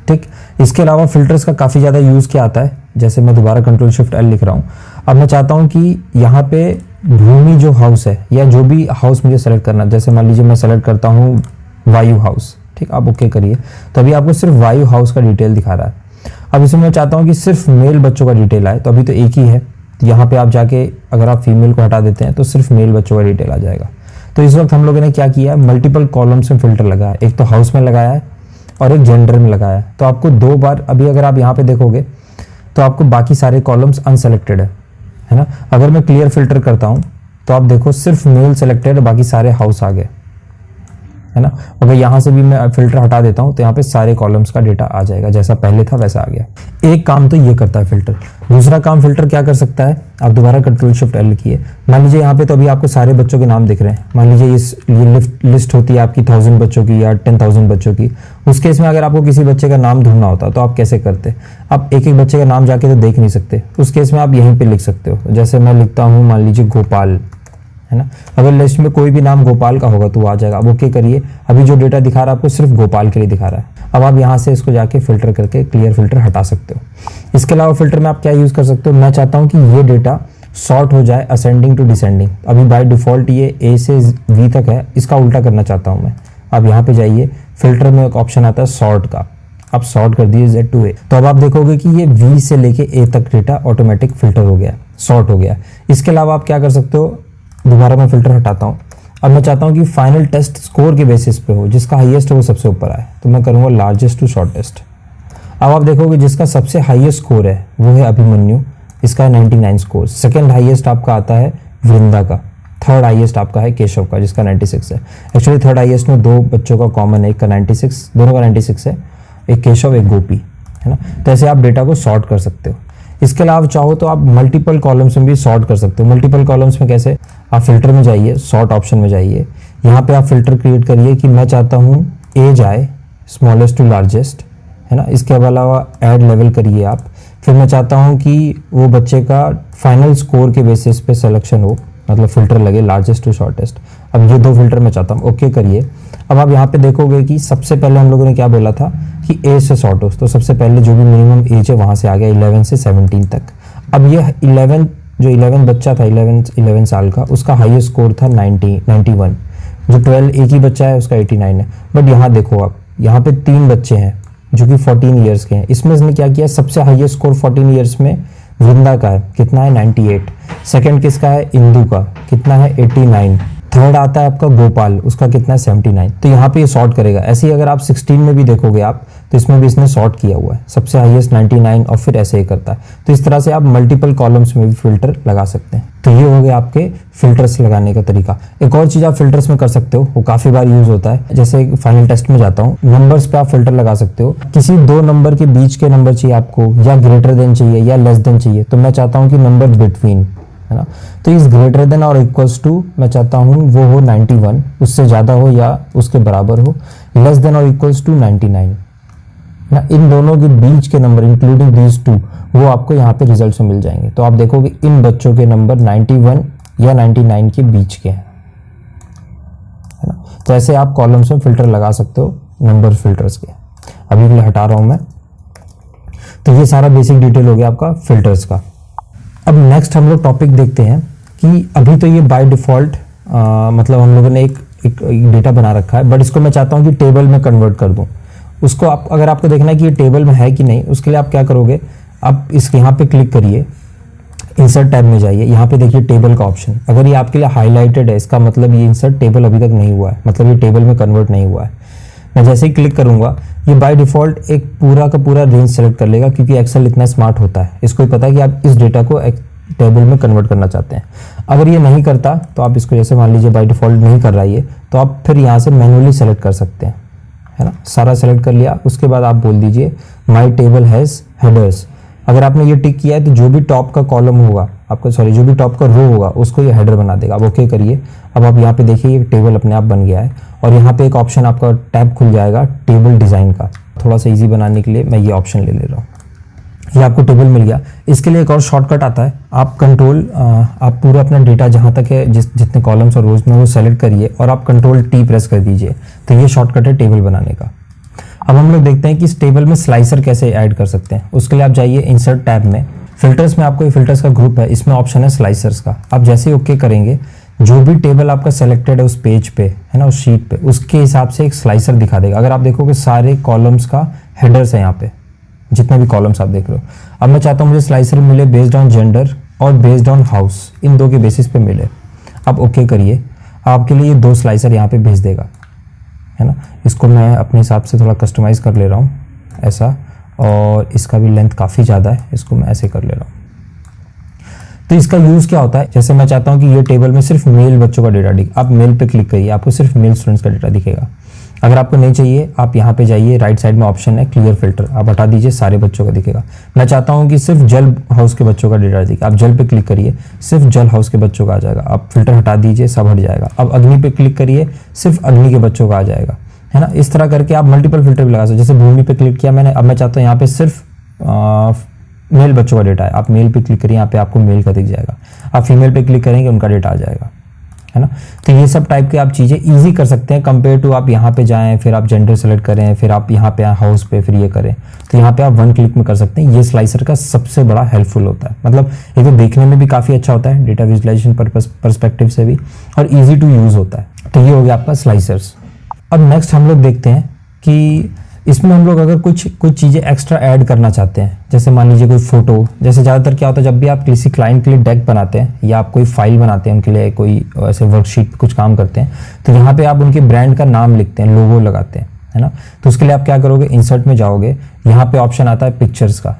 ठीक। इसके अलावा फिल्टर्स का काफ़ी ज़्यादा यूज़ क्या आता है, जैसे मैं दोबारा Ctrl+Shift+L लिख रहा हूँ। अब मैं चाहता हूँ कि यहाँ पे भूमि जो हाउस है या जो भी हाउस मुझे सेलेक्ट करना है, जैसे मान लीजिए मैं सेलेक्ट करता हूँ वायु हाउस, ठीक। आप ओके करिए, तो अभी आपको सिर्फ वायु हाउस का डिटेल दिखा रहा है। अब इसमें मैं चाहता हूँ कि सिर्फ मेल बच्चों का डिटेल आए, तो अभी तो एक ही है। तो यहाँ पे आप जाके अगर आप फीमेल को हटा देते हैं तो सिर्फ मेल बच्चों का डिटेल आ जाएगा। तो इस वक्त हम लोगों ने क्या किया है, मल्टीपल कॉलम्स में फिल्टर लगाया है, एक तो हाउस में लगाया है और एक जेंडर में लगाया है। तो आपको 2 बार, अभी अगर आप यहाँ पे देखोगे तो आपको बाकी सारे कॉलम्स अनसेलेक्टेड है ना। अगर मैं क्लियर फिल्टर करता हूँ तो आप देखो सिर्फ मेल सेलेक्टेड, बाकी सारे हाउस आ गए, है ना। अगर यहाँ से भी मैं फिल्टर हटा देता हूँ तो यहाँ पे सारे कॉलम्स का डेटा आ जाएगा, जैसा पहले था वैसा आ गया। एक काम तो ये करता है फिल्टर। दूसरा काम फिल्टर क्या कर सकता है, आप दोबारा Ctrl+Shift+L किए। मान लीजिए यहाँ पे तो अभी आपको सारे बच्चों के नाम दिख रहे हैं। मान लीजिए ये लिस्ट होती है आपकी 1000 बच्चों की या 10,000 बच्चों की। उस केस में अगर आपको किसी बच्चे का नाम ढूंढना होता तो आप कैसे करते, आप एक एक बच्चे का नाम जाके तो देख नहीं सकते। उस केस में आप यहीं पर लिख सकते हो, जैसे मैं लिखता हूँ मान लीजिए गोपाल, है ना। अगर लिस्ट में कोई भी नाम गोपाल का होगा तो वो आ जाएगा। अब ओके करिए, अभी जो डेटा दिखा रहा है आपको सिर्फ गोपाल के लिए दिखा रहा है। अब आप यहाँ से इसको जाके फिल्टर करके क्लियर फिल्टर हटा सकते हो। इसके अलावा फिल्टर में आप क्या यूज़ कर सकते हो, मैं चाहता हूँ कि ये डेटा सॉर्ट हो जाए असेंडिंग टू डिसेंडिंग। अभी बाय डिफॉल्ट ये A से V तक है, इसका उल्टा करना चाहता हूँ मैं। अब यहाँ पे जाइए, फिल्टर में एक ऑप्शन आता है सॉर्ट का, आप सॉर्ट कर दिए Z to A। तो अब आप देखोगे कि ये V से लेके A तक डेटा ऑटोमेटिक फिल्टर हो गया, सॉर्ट हो गया। इसके अलावा आप क्या कर सकते हो, दोबारा मैं फिल्टर हटाता हूँ। अब मैं चाहता हूँ कि फाइनल टेस्ट स्कोर के बेसिस पे हो, जिसका हाईएस्ट हो वो सबसे ऊपर आए, तो मैं करूँगा लार्जेस्ट टू शॉर्टेस्ट। अब आप देखोगे जिसका सबसे हाईएस्ट स्कोर है वो है अभिमन्यु, इसका है 99 स्कोर। सेकंड हाईएस्ट आपका आता है वृंदा का, थर्ड हाईएस्ट आपका है केशव का जिसका 96 है। एक्चुअली थर्ड हाईएस्ट में 2 बच्चों का कॉमन है, एक का 96, दोनों का 96 है, एक केशव एक गोपी, है ना। तो ऐसे आप डेटा को सॉर्ट कर सकते हो। इसके अलावा चाहो तो आप मल्टीपल कॉलम्स में भी सॉर्ट कर सकते हो। मल्टीपल कॉलम्स में कैसे, आप फिल्टर में जाइए, सॉर्ट ऑप्शन में जाइए, यहाँ पे आप फिल्टर क्रिएट करिए कि मैं चाहता हूँ एज आए स्मॉलेस्ट टू लार्जेस्ट, है ना। इसके अलावा ऐड लेवल करिए आप, फिर मैं चाहता हूँ कि वो बच्चे का फाइनल स्कोर के बेसिस पे सिलेक्शन हो, मतलब फिल्टर लगे लार्जेस्ट टू शॉर्टेस्ट। अब ये दो फिल्टर मैं चाहता हूँ, ओके करिए। अब आप यहाँ पे देखोगे कि सबसे पहले हम लोगों ने क्या बोला था कि एज से सॉर्ट हो, तो सबसे पहले जो भी मिनिमम एज है वहाँ से आ गया 11 से 17 तक। अब ये 11 बच्चा था 11 साल का, उसका हाईएस्ट स्कोर था 91। जो 12 एक ही बच्चा है उसका 89 है। बट यहाँ देखो आप, यहाँ पे 3 बच्चे हैं जो कि 14 ईयर्स के हैं। इसमें इसने क्या किया, सबसे हाईएस्ट स्कोर 14 ईयर्स में वृंदा का है, कितना है 98। सेकंड किसका है, इंदु का, कितना है 89। थर्ड आता है आपका गोपाल, उसका कितना है 79। तो यहाँ पे ये सॉर्ट करेगा। ऐसे ही अगर आप 16 में भी देखोगे आप, तो इसमें भी इसने सॉर्ट किया हुआ है, सबसे हाईएस्ट 99 और फिर ऐसे ही करता है। तो इस तरह से आप मल्टीपल कॉलम्स में भी फिल्टर लगा सकते हैं। तो ये हो गया आपके फिल्टर्स लगाने का तरीका। एक और चीज़ आप फिल्टर्स में कर सकते हो, वो काफ़ी बार यूज होता है। जैसे फाइनल टेस्ट में जाता हूँ, नंबर्स पे आप फिल्टर लगा सकते हो। किसी दो नंबर के बीच के नंबर चाहिए आपको, या ग्रेटर देन चाहिए या लेस देन चाहिए, तो मैं चाहता हूँ कि नंबर बिटवीन, है ना। तो इस ग्रेटर देन और इक्वल्स टू मैं चाहता हूँ वो हो 91, उससे ज़्यादा हो या उसके बराबर हो। लेस देन और इक्वल्स टू 99 ना, इन दोनों के बीच के नंबर इंक्लूडिंग दीज टू, वो आपको यहाँ पे रिजल्ट में मिल जाएंगे। तो आप देखोगे इन बच्चों के नंबर 91 या 99 के बीच के हैं, है ना। तो ऐसे आप कॉलम्स में फिल्टर लगा सकते हो नंबर फिल्टर्स के। अभी के लिए हटा रहा हूँ मैं। तो ये सारा बेसिक डिटेल हो गया आपका फिल्टर्स का। अब नेक्स्ट हम लोग टॉपिक देखते हैं कि अभी तो ये बाय डिफ़ॉल्ट मतलब हम लोगों ने एक डेटा बना रखा है, बट इसको मैं चाहता हूँ कि टेबल में कन्वर्ट कर दूँ। उसको आप, अगर आपको देखना है कि ये टेबल में है कि नहीं, उसके लिए आप क्या करोगे, आप इस यहाँ पे क्लिक करिए, इंसर्ट टैब में जाइए, यहाँ पे देखिए टेबल का ऑप्शन। अगर ये आपके लिए हाईलाइटेड है, इसका मतलब ये इंसर्ट टेबल अभी तक नहीं हुआ है, मतलब ये टेबल में कन्वर्ट नहीं हुआ है। मैं जैसे ही क्लिक करूंगा, ये बाय डिफ़ॉल्ट एक पूरा का पूरा रेंज सेलेक्ट कर लेगा, क्योंकि एक्सेल इतना स्मार्ट होता है, इसको पता है कि आप इस डेटा को टेबल में कन्वर्ट करना चाहते हैं। अगर ये नहीं करता तो आप इसको, जैसे मान लीजिए बाय डिफ़ॉल्ट नहीं कर रहा है ये, तो आप फिर यहाँ से मैन्युअली सेलेक्ट कर सकते हैं, है ना। सारा सेलेक्ट कर लिया, उसके बाद आप बोल दीजिए माई टेबल हैज़ हेडर्स। अगर आपने ये टिक किया है तो जो भी टॉप का कॉलम होगा आपका, जो भी टॉप का रो होगा उसको ये हेडर बना देगा। अब ओके करिए। अब आप यहाँ पे देखिए ये टेबल अपने आप बन गया है, और यहाँ पे एक ऑप्शन आपका टैब खुल जाएगा टेबल डिज़ाइन का। थोड़ा सा ईजी बनाने के लिए मैं ये ऑप्शन ले रहा हूँ। ये आपको टेबल मिल गया। इसके लिए एक और शॉर्टकट आता है, आप आप पूरा अपना डेटा जहाँ तक है, जितने कॉलम्स और रोज में, वो सेलेक्ट करिए और आप Ctrl+T प्रेस कर दीजिए। तो ये शॉर्टकट है टेबल बनाने का। अब हम लोग देखते हैं कि इस टेबल में स्लाइसर कैसे ऐड कर सकते हैं। उसके लिए आप जाइए इंसर्ट टैब में, फिल्टर्स में आपको ये फिल्टर्स का ग्रुप है, इसमें ऑप्शन है स्लाइसर्स का। आप जैसे ही ओके करेंगे, जो भी टेबल आपका सेलेक्टेड है उस पेज पे, है ना, उस शीट पे, उसके हिसाब से एक स्लाइसर दिखा देगा। अगर आप देखोगे सारे कॉलम्स का हेडर्स है यहाँ पे, जितने भी कॉलम्स आप देख रहे हो। अब मैं चाहता हूँ मुझे स्लाइसर मिले बेस्ड ऑन जेंडर और बेस्ड ऑन हाउस, इन दो के बेसिस पे मिले। आप ओके करिए, आपके लिए ये 2 स्लाइसर यहाँ पे भेज देगा, है ना। इसको मैं अपने हिसाब से थोड़ा कस्टमाइज़ कर ले रहा हूँ ऐसा, और इसका भी लेंथ काफ़ी ज़्यादा है, इसको मैं ऐसे कर ले रहा हूँ। तो इसका यूज़ क्या होता है, जैसे मैं चाहता हूँ कि ये टेबल में सिर्फ मेल बच्चों का डेटा दिखे, आप मेल पे क्लिक करिए, आपको सिर्फ मेल स्टूडेंट्स का डेटा दिखेगा। अगर आपको नहीं चाहिए, आप यहाँ पे जाइए, राइट साइड में ऑप्शन है क्लियर फिल्टर, आप हटा दीजिए, सारे बच्चों का दिखेगा। मैं चाहता हूँ कि सिर्फ जल हाउस के बच्चों का डेटा दिखे, आप जल पे क्लिक करिए, सिर्फ जल हाउस के बच्चों का आ जाएगा। आप फिल्टर हटा दीजिए, सब हट जाएगा। अब अग्नि पे क्लिक करिए, सिर्फ अग्नि के बच्चों का आ जाएगा, है ना। इस तरह करके आप मल्टीपल फिल्टर भी लगा सकते। जैसे भूमि पे क्लिक किया मैंने, अब मैं चाहता हूँ यहाँ पे सिर्फ मेल बच्चों का डेटा है, आप मेल पे क्लिक करिए, यहाँ पे आपको मेल का दिख जाएगा। आप फीमेल पे क्लिक करेंगे, उनका डेटा आ जाएगा, है ना। तो ये सब टाइप के आप चीज़ें इजी कर सकते हैं कंपेयर टू आप यहाँ पे जाएं, फिर आप जेंडर सेलेक्ट करें, फिर आप यहाँ पे आए हाउस पे, फिर ये करें। तो यहाँ पे आप 1 क्लिक में कर सकते हैं। ये स्लाइसर का सबसे बड़ा हेल्पफुल होता है, मतलब ये तो देखने में भी काफ़ी अच्छा होता है, डेटा विजुअलाइजेशन परस्पेक्टिव से भी, और ईजी टू यूज़ होता है। तो ये हो गया आपका स्लाइसर्स। अब नेक्स्ट हम लोग देखते हैं कि इसमें हम लोग अगर कुछ चीज़ें एक्स्ट्रा ऐड करना चाहते हैं, जैसे मान लीजिए कोई फोटो। जैसे ज़्यादातर क्या होता है, जब भी आप किसी क्लाइंट के लिए डेक बनाते हैं या आप कोई फाइल बनाते हैं उनके लिए, कोई ऐसे वर्कशीट पे कुछ काम करते हैं, तो यहाँ पे आप उनके ब्रांड का नाम लिखते हैं, लोगो लगाते हैं, है ना। तो उसके लिए आप क्या करोगे, इंसर्ट में जाओगे, यहाँ पे ऑप्शन आता है पिक्चर्स का।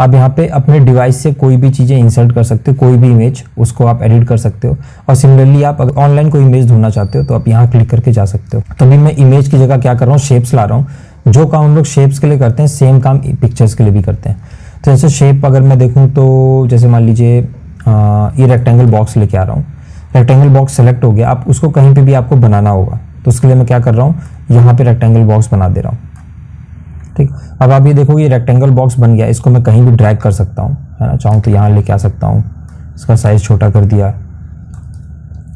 आप यहाँ पे अपने डिवाइस से कोई भी चीज़ें इंसर्ट कर सकते हो, कोई भी इमेज, उसको आप एडिट कर सकते हो। और सिमिलरली आप अगर ऑनलाइन कोई इमेज ढूंढना चाहते हो तो आप यहाँ क्लिक करके जा सकते हो। तभी मैं इमेज की जगह क्या कर रहा हूँ, शेप्स ला रहा हूँ। जो काम हम लोग शेप्स के लिए करते हैं, सेम काम पिक्चर्स के लिए भी करते हैं। तो जैसे शेप अगर मैं देखूँ तो जैसे मान लीजिए ये रेक्टेंगल बॉक्स लेके आ रहा हूँ, रेक्टेंगल बॉक्स सेलेक्ट हो गया। आप उसको कहीं पे भी आपको बनाना होगा, तो उसके लिए मैं क्या कर रहा हूँ, यहाँ पे रेक्टेंगल बॉक्स बना दे रहा हूँ, ठीक, अब आप ये देखो ये रेक्टेंगल बॉक्स बन गया, इसको मैं कहीं भी ड्रैग कर सकता हूँ, है ना, चाहूँ तो यहाँ लेके आ सकता हूँ, इसका साइज़ छोटा कर दिया।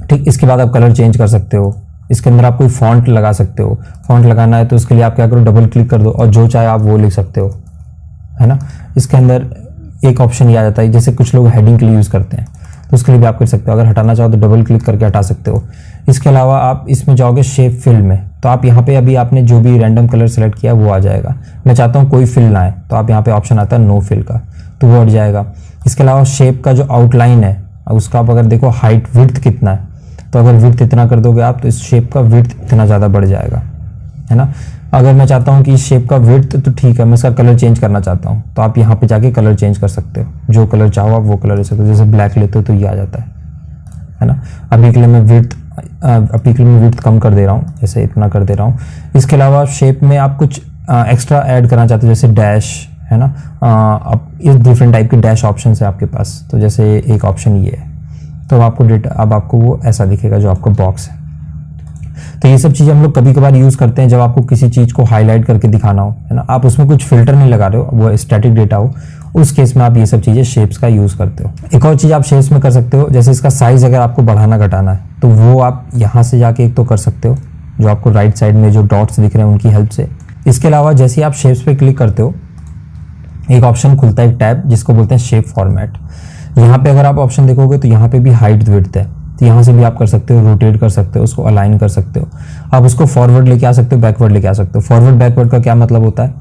ठीक, इसके बाद आप कलर चेंज कर सकते हो, इसके अंदर आप कोई फॉन्ट लगा सकते हो। फॉन्ट लगाना है तो उसके लिए आप क्या करो, डबल क्लिक कर दो और जो चाहे आप वो लिख सकते हो, है ना। इसके अंदर एक ऑप्शन ये आ जाता है, जैसे कुछ लोग हेडिंग के लिए यूज़ करते हैं तो उसके लिए भी आप कर सकते हो। अगर हटाना चाहो तो डबल क्लिक करके हटा सकते हो। इसके अलावा आप इसमें जाओगे शेप फिल में, तो आप यहाँ पे अभी आपने जो भी रैंडम कलर सेलेक्ट किया वो आ जाएगा। मैं चाहता हूँ कोई फिल ना आए तो आप यहाँ पे ऑप्शन आता है नो फिल का, तो वो हट जाएगा। इसके अलावा शेप का जो आउटलाइन है उसका आप अगर देखो हाइट विड्थ कितना है, तो अगर विड्थ इतना कर दोगे आप तो इस शेप का विड्थ इतना ज़्यादा बढ़ जाएगा, है ना। अगर मैं चाहता हूँ कि इस शेप का विड्थ तो ठीक है, मैं इसका कलर चेंज करना चाहता हूँ तो आप यहाँ पे जाके कलर चेंज कर सकते हो, जो कलर चाहो आप वो कलर ले सकते हो। जैसे ब्लैक लेते हो तो ये आ जाता है ना। अभी के लिए मैं विड्थ कम कर दे रहा हूँ, जैसे इतना कर दे रहा हूँ। इसके अलावा शेप में आप कुछ एक्स्ट्रा ऐड करना चाहते हो, जैसे डैश, है ना। अब इस डिफरेंट टाइप के डैश ऑप्शन है आपके पास, तो जैसे एक ऑप्शन ये है, तो आपको डेटा अब आपको वो ऐसा दिखेगा जो आपका बॉक्स है। तो ये सब चीज़ें हम लोग कभी कभार यूज़ करते हैं जब आपको किसी चीज़ को हाईलाइट करके दिखाना हो, है ना। आप उसमें कुछ फिल्टर नहीं लगा रहे हो, वो स्टैटिक डेटा हो, उस केस में आप ये सब चीज़ें शेप्स का यूज़ करते हो। एक और चीज़ आप शेप्स में कर सकते हो, जैसे इसका साइज़ अगर आपको बढ़ाना घटाना है तो वो आप यहाँ से जाके एक तो कर सकते हो, जो आपको राइट साइड में जो डॉट्स दिख रहे हैं उनकी हेल्प से। इसके अलावा जैसे आप शेप्स पे क्लिक करते हो एक ऑप्शन खुलता है, एक टैब जिसको बोलते हैं शेप फॉर्मेट। यहाँ पे अगर आप ऑप्शन देखोगे तो यहाँ पे भी हाइट विड्थ है, तो यहाँ से भी आप कर सकते हो, रोटेट कर सकते हो, उसको अलाइन कर सकते हो। आप उसको फॉरवर्ड लेके आ सकते हो, बैकवर्ड लेके आ सकते हो। फॉरवर्ड बैकवर्ड का क्या मतलब होता है,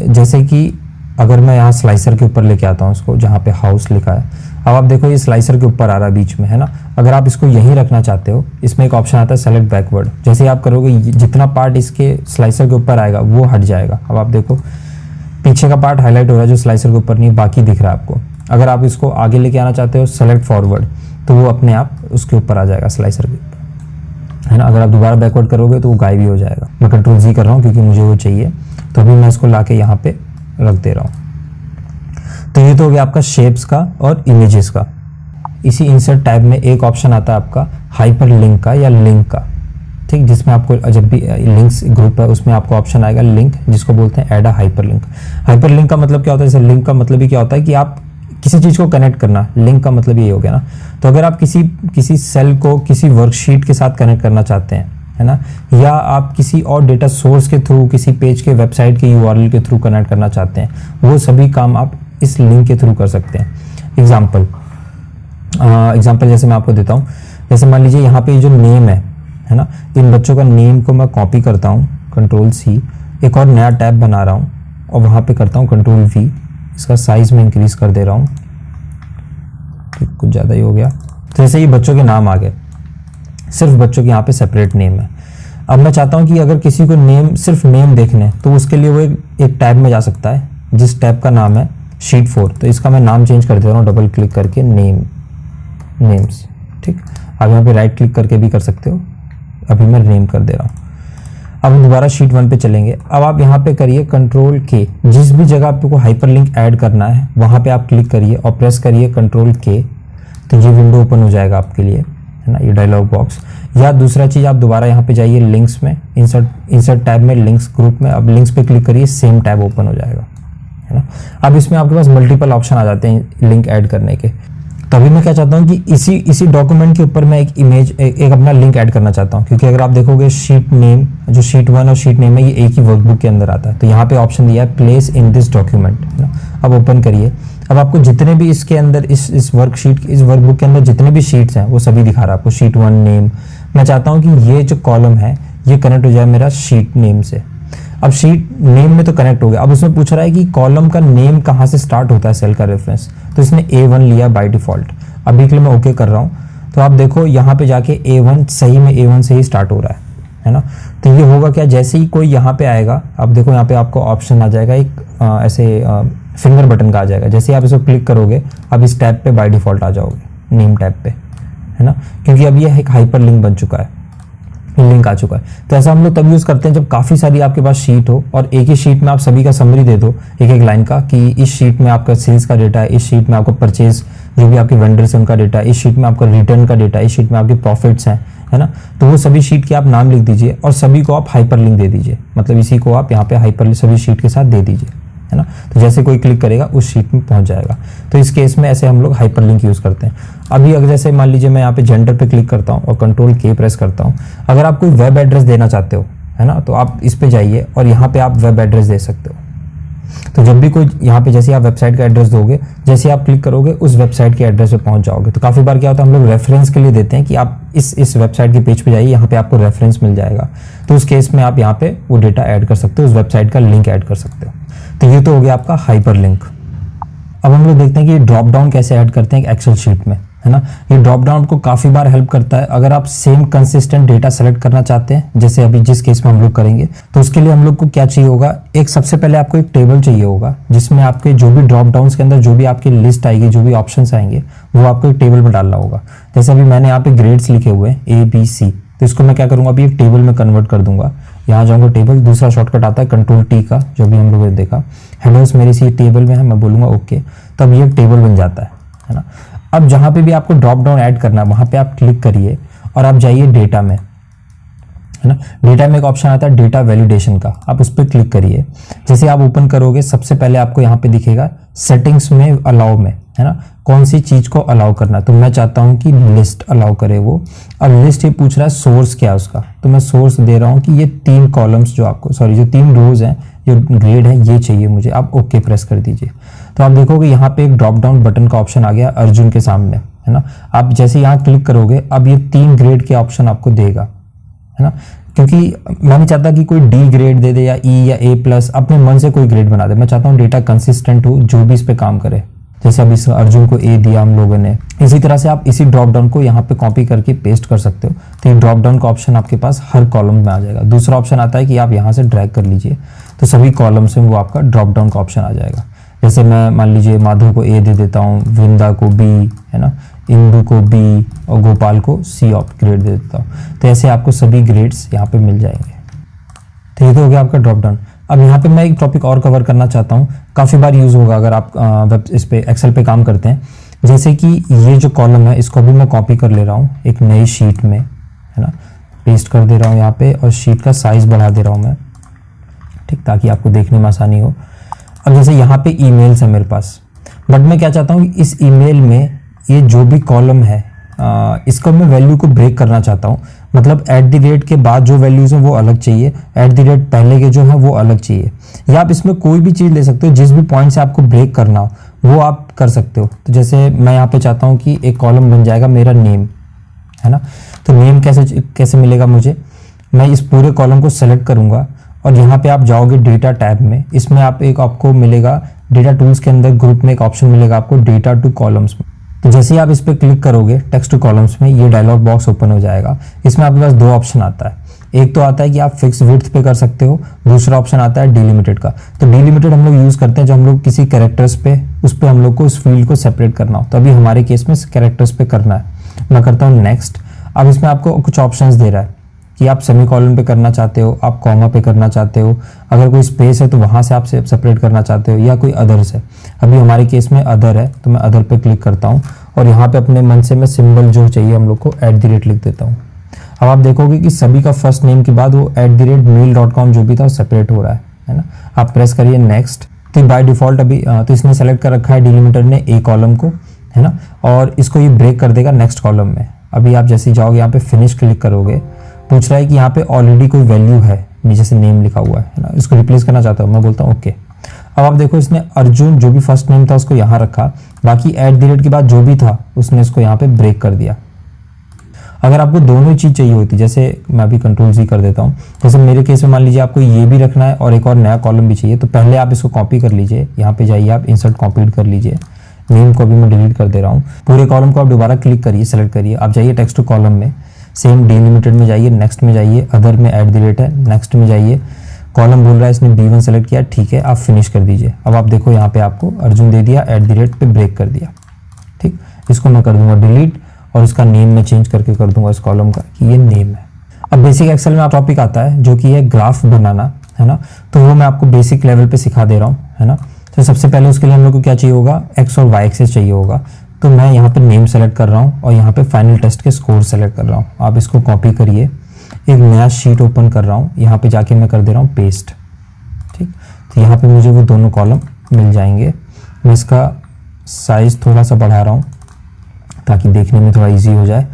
जैसे कि अगर मैं यहाँ स्लाइसर के ऊपर लेके आता हूँ उसको, जहाँ पे हाउस लिखा है, अब आप देखो ये स्लाइसर के ऊपर आ रहा है बीच में, है ना। अगर आप इसको यहीं रखना चाहते हो, इसमें एक ऑप्शन आता है सेलेक्ट बैकवर्ड। जैसे ही आप करोगे जितना पार्ट इसके स्लाइसर के ऊपर आएगा वो हट जाएगा। अब आप देखो पीछे का पार्ट हाईलाइट हो रहा है जो स्लाइसर के ऊपर नहीं, बाकी दिख रहा है आपको। अगर आप इसको आगे लेके आना चाहते हो सेलेक्ट फॉरवर्ड, तो वो अपने आप उसके ऊपर आ जाएगा, स्लाइसर के ऊपर, है ना। अगर आप दोबारा बैकवर्ड करोगे तो वो गायब ही हो जाएगा। मैं कंट्रोल जी कर रहा हूँ क्योंकि मुझे वो चाहिए, तो अभी मैं इसको लाके यहाँ पे रख दे रहा हूँ। तो ये तो हो गया आपका शेप्स का और इमेजेस का। इसी इंसर्ट टैब में एक ऑप्शन आता है आपका हाइपर लिंक का या लिंक का, ठीक, जिसमें आपको जब भी लिंक्स ग्रुप है उसमें आपको ऑप्शन आएगा लिंक, जिसको बोलते हैं add a hyper link. Hyper link का मतलब क्या होता है, जैसे लिंक का मतलब ही क्या होता है कि आप किसी चीज़ को कनेक्ट करना, लिंक का मतलब ये हो गया ना। तो अगर आप किसी सेल को किसी वर्कशीट के साथ कनेक्ट करना चाहते हैं, है ना, या आप किसी और डेटा सोर्स के थ्रू किसी पेज के वेबसाइट के यूआरएल के थ्रू कनेक्ट करना चाहते हैं, वो सभी काम आप इस लिंक के थ्रू कर सकते हैं। एग्जाम्पल जैसे मैं आपको देता हूँ, जैसे मान लीजिए यहाँ पे जो नेम है ना, इन बच्चों का नेम को मैं कॉपी करता हूँ, कंट्रोल सी, एक और नया टैब बना रहा हूँ और वहाँ पे करता हूँ कंट्रोल वी, इसका साइज में इंक्रीज कर दे रहा हूँ, ठीक, कुछ ज़्यादा ही हो गया। तो जैसे ये बच्चों के नाम आ गए, सिर्फ बच्चों के यहाँ पे सेपरेट नेम है। अब मैं चाहता हूँ कि अगर किसी को सिर्फ नेम देखने, तो उसके लिए वो एक टैब में जा सकता है जिस टैब का नाम है शीट 4। तो इसका मैं नाम चेंज कर दे रहा हूँ, डबल क्लिक करके नेम्स, ठीक। आप यहाँ पे राइट क्लिक करके भी कर सकते हो, अभी मैं नेम कर दे रहा हूँ। अब हम दोबारा शीट 1 पे चलेंगे। अब आप यहाँ पे करिए कंट्रोल के, जिस भी जगह आपको हाइपरलिंक ऐड करना है वहाँ पे आप क्लिक करिए और प्रेस करिए कंट्रोल के, तो ये विंडो ओपन हो जाएगा आपके लिए, है ना, ये डायलॉग बॉक्स। या दूसरा चीज़ आप दोबारा यहाँ पे जाइए लिंक्स में, इंसर्ट टैब में लिंक्स ग्रुप में, अब लिंक्स पे क्लिक करिए, सेम टैब ओपन हो जाएगा, है ना। अब इसमें आपके पास मल्टीपल ऑप्शन आ जाते हैं लिंक ऐड करने के। तभी मैं क्या चाहता हूँ कि इसी डॉक्यूमेंट के ऊपर मैं एक अपना लिंक ऐड करना चाहता हूँ, क्योंकि अगर आप देखोगे शीट नेम, जो शीट 1 और शीट नेम है, ये एक ही वर्कबुक के अंदर आता है। तो यहाँ पे ऑप्शन दिया है प्लेस इन दिस डॉक्यूमेंट, है ना। अब ओपन करिए, अब आपको जितने भी इसके अंदर इस वर्कबुक के अंदर जितने भी शीट्स हैं वो सभी दिखा रहा है आपको। शीट 1 नेम, मैं चाहता हूँ कि ये जो कॉलम है ये कनेक्ट हो जाए मेरा शीट नेम से। अब शीट नेम में तो कनेक्ट हो गया। अब उसमें पूछ रहा है कि कॉलम का नेम कहाँ से स्टार्ट होता है, सेल का रेफरेंस, तो इसने A1 लिया बाय डिफॉल्ट। अभी के लिए मैं ओके कर रहा हूँ, तो आप देखो यहाँ पे जाके A1 सही में A1 से ही स्टार्ट हो रहा है ना। तो ये होगा क्या, जैसे ही कोई यहाँ पे आएगा, आप देखो यहाँ पे आपको ऑप्शन आ जाएगा एक ऐसे फिंगर बटन का आ जाएगा। जैसे आप इसको क्लिक करोगे अब इस टैब पे बाय डिफॉल्ट आ जाओगे, नेम टैब पे, है ना, क्योंकि अब ये एक हाइपर लिंक बन चुका है, लिंक आ चुका है। तो ऐसा हम लोग तब यूज़ करते हैं जब काफ़ी सारी आपके पास शीट हो और एक ही शीट में आप सभी का समरी दे दो एक एक लाइन का, कि इस शीट में आपका सेल्स का डेटा है, इस शीट में आपका परचेज जो भी आपके वेंडर्स हैं उनका डेटा है, इस शीट में आपका रिटर्न का डेटा है, इस शीट में आपके प्रॉफिट्स हैं, है ना। तो वो सभी शीट के आप नाम लिख दीजिए और सभी को आप हाइपर लिंक दे दीजिए, मतलब इसी को आप यहाँ पे हाइपर सभी शीट के साथ दे दीजिए, है ना। तो जैसे कोई क्लिक करेगा उस शीट में पहुंच जाएगा। तो इस केस में ऐसे हम लोग हाइपर लिंक यूज़ करते हैं। अभी अगर जैसे मान लीजिए मैं यहाँ पे जेंडर पे क्लिक करता हूँ और कंट्रोल के प्रेस करता हूँ, अगर आप कोई वेब एड्रेस देना चाहते हो, है ना, तो आप इस पे जाइए और यहाँ पे आप वेब एड्रेस दे सकते हो। तो जब भी कोई यहाँ पे जैसे आप वेबसाइट का एड्रेस दोगे, जैसे आप क्लिक करोगे उस वेबसाइट के एड्रेस पे पहुंच जाओगे। तो काफ़ी बार क्या होता है, हम लोग रेफरेंस के लिए देते हैं कि आप इस वेबसाइट के पेज पे जाइए, यहाँ पे आपको रेफरेंस मिल जाएगा। तो उस केस में आप यहाँ पे वो डेटा ऐड कर सकते हो, उस वेबसाइट का लिंक ऐड कर सकते हो। तो ये तो हो गया आपका हाइपर लिंक। अब हम लोग देखते हैं कि ड्रॉप डाउन कैसे ऐड करते हैं एक एक्सेल शीट में, है ना। ये ड्रॉप डाउन आपको काफ़ी बार हेल्प करता है अगर आप सेम कंसिस्टेंट डेटा सेलेक्ट करना चाहते हैं, जैसे अभी जिस केस में हम लोग करेंगे। तो उसके लिए हम लोग को क्या चाहिए होगा, एक सबसे पहले आपको एक टेबल चाहिए होगा जिसमें आपके जो भी ड्रॉप डाउन के अंदर जो भी आपकी लिस्ट आएगी, जो भी ऑप्शंस आएंगे, वो आपको एक टेबल में डालना होगा। जैसे अभी मैंने यहाँ पे ग्रेड्स लिखे हुए हैं ABC, तो इसको मैं क्या करूँगा, अभी एक टेबल में कन्वर्ट कर दूंगा। यहाँ जाऊँगा टेबल, दूसरा शॉर्टकट आता है कंट्रोल T का, जो भी हम लोगों ने देखा। हेडर्स मेरी सी टेबल में है, मैं बोलूँगा ओके, तब ये टेबल बन जाता है ना। अब जहाँ पे भी आपको ड्रॉप डाउन ऐड करना है वहाँ पे आप क्लिक करिए और आप जाइए डेटा में, है ना। डेटा में एक ऑप्शन आता है डेटा वैलिडेशन का, आप उस पर क्लिक करिए। जैसे आप ओपन करोगे सबसे पहले आपको यहाँ पे दिखेगा सेटिंग्स में अलाउ में, है ना, कौन सी चीज़ को अलाउ करना है। तो मैं चाहता हूँ कि लिस्ट अलाउ करे वो। अब लिस्ट ये पूछ रहा है सोर्स क्या है उसका, तो मैं सोर्स दे रहा हूँ कि ये 3 कॉलम्स जो आपको जो 3 रोज हैं, जो ग्रेड है ये चाहिए मुझे, आप ओके प्रेस कर दीजिए। तो आप देखोगे यहाँ पे एक ड्रॉप डाउन बटन का ऑप्शन आ गया अर्जुन के सामने, है ना। आप जैसे यहाँ क्लिक करोगे अब ये 3 ग्रेड के ऑप्शन आपको देगा, है ना। क्योंकि मैं नहीं चाहता कि कोई D ग्रेड दे दे या E या A+, अपने मन से कोई ग्रेड बना दे। मैं चाहता हूँ डेटा कंसिस्टेंट हो, जो भी इस पे काम करे। जैसे अब इस अर्जुन को A दिया हम लोगों ने, इसी तरह से आप इसी ड्रॉप डाउन को यहाँ पे कॉपी करके पेस्ट कर सकते हो। तो ये ड्रॉप डाउन का ऑप्शन आपके पास हर कॉलम में आ जाएगा। दूसरा ऑप्शन आता है कि आप यहाँ से ड्रैग कर लीजिए, तो सभी कॉलम्स में वो आपका ड्रॉप डाउन का ऑप्शन आ जाएगा। जैसे मैं मान लीजिए माधव को A दे देता हूँ, वृंदा को B, है ना, इंदु को B और गोपाल को C ग्रेड दे देता हूँ। तो ऐसे आपको सभी ग्रेड्स यहाँ पे मिल जाएंगे। तो ये तो हो गया आपका ड्रॉप डाउन। अब यहाँ पे मैं एक टॉपिक और कवर करना चाहता हूँ, काफ़ी बार यूज़ होगा अगर आप वेब इस पे एक्सेल पे काम करते हैं। जैसे कि ये जो कॉलम है इसको भी मैं कॉपी कर ले रहा हूँ एक नई शीट में, है ना, पेस्ट कर दे रहा हूँ यहाँ पे और शीट का साइज़ बढ़ा दे रहा हूँ मैं, ठीक, ताकि आपको देखने में आसानी हो। अब जैसे यहाँ पे ईमेल्स है मेरे पास, बट मैं क्या चाहता हूँ कि इस ईमेल में ये जो भी कॉलम है इसको मैं वैल्यू को ब्रेक करना चाहता हूँ। मतलब @ के बाद जो वैल्यूज़ हैं वो अलग चाहिए, @ पहले के जो है वो अलग चाहिए। या आप इसमें कोई भी चीज़ ले सकते हो, जिस भी पॉइंट से आपको ब्रेक करना हो वो आप कर सकते हो। तो जैसे मैं यहाँ पे चाहता हूँ कि एक कॉलम बन जाएगा मेरा नेम, है ना। तो नेम कैसे मिलेगा मुझे, मैं इस पूरे कॉलम को सेलेक्ट करूँगा और यहाँ पे आप जाओगे डेटा टैब में, इसमें आपको मिलेगा डेटा टूल्स के अंदर ग्रुप में एक ऑप्शन मिलेगा आपको डेटा टू कॉलम्स में। तो जैसे ही आप इस पर क्लिक करोगे टेक्स्ट टू कॉलम्स में, ये डायलॉग बॉक्स ओपन हो जाएगा। इसमें आपके पास 2 ऑप्शन आता है, एक तो आता है कि आप फिक्स विड्थ पे कर सकते हो, दूसरा ऑप्शन आता है डिलिमिटेड का। तो डिलिमिटेड हम लोग यूज़ करते हैं जब हम लोग किसी कैरेक्टर्स पे उस पर हम लोग को उस फील्ड को सेपरेट करना हो। तो अभी हमारे केस में कैरेक्टर्स पे करना है, मैं करता हूँ नेक्स्ट। अब इसमें आपको कुछ ऑप्शंस दे रहा है कि आप सेमीकोलन पे करना चाहते हो, आप कॉमा पे करना चाहते हो, अगर कोई स्पेस है तो वहाँ से आप सेपरेट करना चाहते हो, या कोई अदर्स है। अभी हमारे केस में अदर है तो मैं अदर पे क्लिक करता हूँ और यहाँ पे अपने मन से मैं सिंबल जो चाहिए हम लोग को @ लिख देता हूँ। अब आप देखोगे कि सभी का फर्स्ट नेम के बाद वो @mail.com जो भी था वो सेपरेट हो रहा है ना। आप प्रेस करिए नेक्स्ट। तो बाय डिफॉल्ट अभी तो इसने सेलेक्ट कर रखा है डिलीमीटर ने A कॉलम को, है ना, और इसको ये ब्रेक कर देगा नेक्स्ट कॉलम में। अभी आप जैसे जाओगे यहाँ पे फिनिश क्लिक करोगे, पूछ रहा है कि यहाँ पे ऑलरेडी कोई वैल्यू है, नीचे से नेम लिखा हुआ है ना, इसको रिप्लेस करना चाहता हूँ, मैं बोलता हूँ ओके। अब आप देखो इसने अर्जुन जो भी फर्स्ट नेम था उसको यहाँ रखा, बाकी @ के बाद जो भी था उसने इसको यहाँ पे ब्रेक कर दिया। अगर आपको दोनों ही चीज़ चाहिए होती, जैसे मैं अभी कंट्रोल-C कर देता हूँ, जैसे मेरे केस में मान लीजिए आपको ये भी रखना है और एक और नया कॉलम भी चाहिए, तो पहले आप इसको कॉपी कर लीजिए, यहाँ पे जाइए आप इंसर्ट कॉपीड कर लीजिए। नेम को भी मैं डिलीट कर दे रहा हूँ। पूरे कॉलम को आप दोबारा क्लिक करिए, सेलेक्ट करिए, आप जाइए टेक्स्ट टू कॉलम में, सेम डिलिमिटेड में जाइए, नेक्स्ट में जाइए, अदर में @ है, नेक्स्ट में जाइए, कॉलम बोल रहा है इसने B1 सेलेक्ट किया, ठीक है, आप फिनिश कर दीजिए। अब आप देखो यहाँ पे आपको अर्जुन दे दिया, @ पे ब्रेक कर दिया, ठीक। इसको मैं कर दूंगा डिलीट और इसका नेम में चेंज करके कर दूंगा इस कॉलम का कि ये नेम है। अब बेसिक एक्सेल में आप टॉपिक आता है जो कि है ग्राफ बनाना, है ना, तो वो मैं आपको बेसिक लेवल पे सिखा दे रहा हूँ, है ना। तो सबसे पहले उसके लिए हम लोग को क्या चाहिए होगा, X और Y एक्सिस चाहिए होगा। तो मैं यहाँ पे नेम सेलेक्ट कर रहा हूँ और यहाँ पे फाइनल टेस्ट के स्कोर सेलेक्ट कर रहा हूँ। आप इसको कॉपी करिए, एक नया शीट ओपन कर रहा हूँ, यहाँ पे जाके मैं कर दे रहा हूँ पेस्ट। ठीक, तो यहाँ पे मुझे वो दोनों कॉलम मिल जाएंगे। मैं इसका साइज़ थोड़ा सा बढ़ा रहा हूँ ताकि देखने में थोड़ा इजी हो जाए।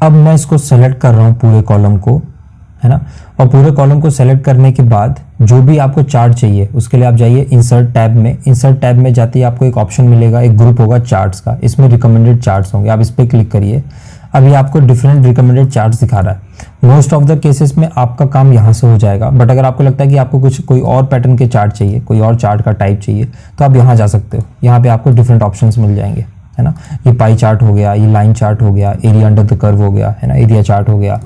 अब मैं इसको सेलेक्ट कर रहा हूँ पूरे कॉलम को, है ना। और पूरे कॉलम को सेलेक्ट करने के बाद जो भी आपको चार्ट चाहिए उसके लिए आप जाइए इंसर्ट टैब में। इंसर्ट टैब में जाते ही आपको एक ऑप्शन मिलेगा, एक ग्रुप होगा चार्ट्स का, इसमें रिकमेंडेड चार्ट्स होंगे, आप इस पर क्लिक करिए। अभी आपको डिफरेंट रिकमेंडेड चार्ट्स दिखा रहा है। मोस्ट ऑफ द केसेस में आपका काम यहाँ से हो जाएगा, बट अगर आपको लगता है कि आपको कोई और पैटर्न के चार्ट चाहिए, कोई और चार्ट का टाइप चाहिए, तो आप यहाँ जा सकते हो। यहाँ पे आपको डिफरेंट ऑप्शंस मिल जाएंगे, है ना। ये पाई चार्ट हो गया, ये लाइन चार्ट हो गया, एरिया अंडर द कर्व हो गया, है ना, एरिया चार्ट हो गया।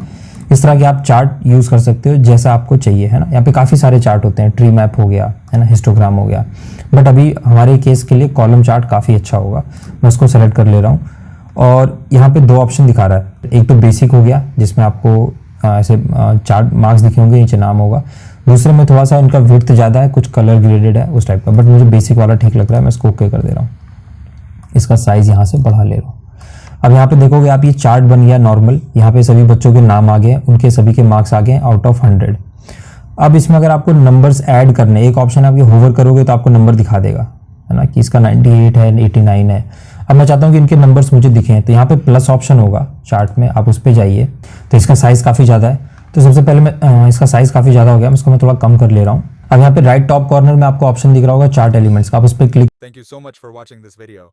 इस तरह के आप चार्ट यूज़ कर सकते हो जैसा आपको चाहिए, है ना। यहाँ पे काफ़ी सारे चार्ट होते हैं, ट्री मैप हो गया, है ना, हिस्टोग्राम हो गया, बट अभी हमारे केस के लिए कॉलम चार्ट काफ़ी अच्छा होगा। मैं उसको सेलेक्ट कर ले रहा हूँ और यहाँ पे दो ऑप्शन दिखा रहा है। एक तो बेसिक हो गया जिसमें आपको ऐसे चार्ट मार्क्स दिखे होंगे, नीचे नाम होगा। दूसरे में थोड़ा सा इनका विड्थ ज़्यादा है, कुछ कलर ग्रेडेड है उस टाइप का, बट मुझे बेसिक वाला ठीक लग रहा है, मैं इसको ओके कर दे रहा हूँ। इसका साइज़ यहाँ से बढ़ा ले रहा हूँ। अब यहाँ पे देखोगे आप, ये चार्ट बन गया नॉर्मल। यहाँ पे सभी बच्चों के नाम आ गए, उनके सभी के मार्क्स आ गए आउट ऑफ 100। अब इसमें अगर आपको नंबर्स ऐड करने, एक ऑप्शन आप ये होवर करोगे तो आपको नंबर दिखा देगा, है ना, कि इसका 98 है, 89 है। अब मैं चाहता हूँ कि इनके नंबर्स मुझे दिखें, तो यहाँ पे प्लस ऑप्शन होगा चार्ट में, आप उस पर जाइए। तो इसका साइज़ काफ़ी ज़्यादा है, तो सबसे पहले मैं इसका साइज़ काफ़ी ज़्यादा हो गया, इसको मैं थोड़ा कम कर ले रहा हूँ। अब यहाँ पे राइट टॉप कॉर्नर में आपको ऑप्शन दिख रहा होगा चार्ट एलिमेंट्स का, आप उस पर click. Thank you so much for watching this video.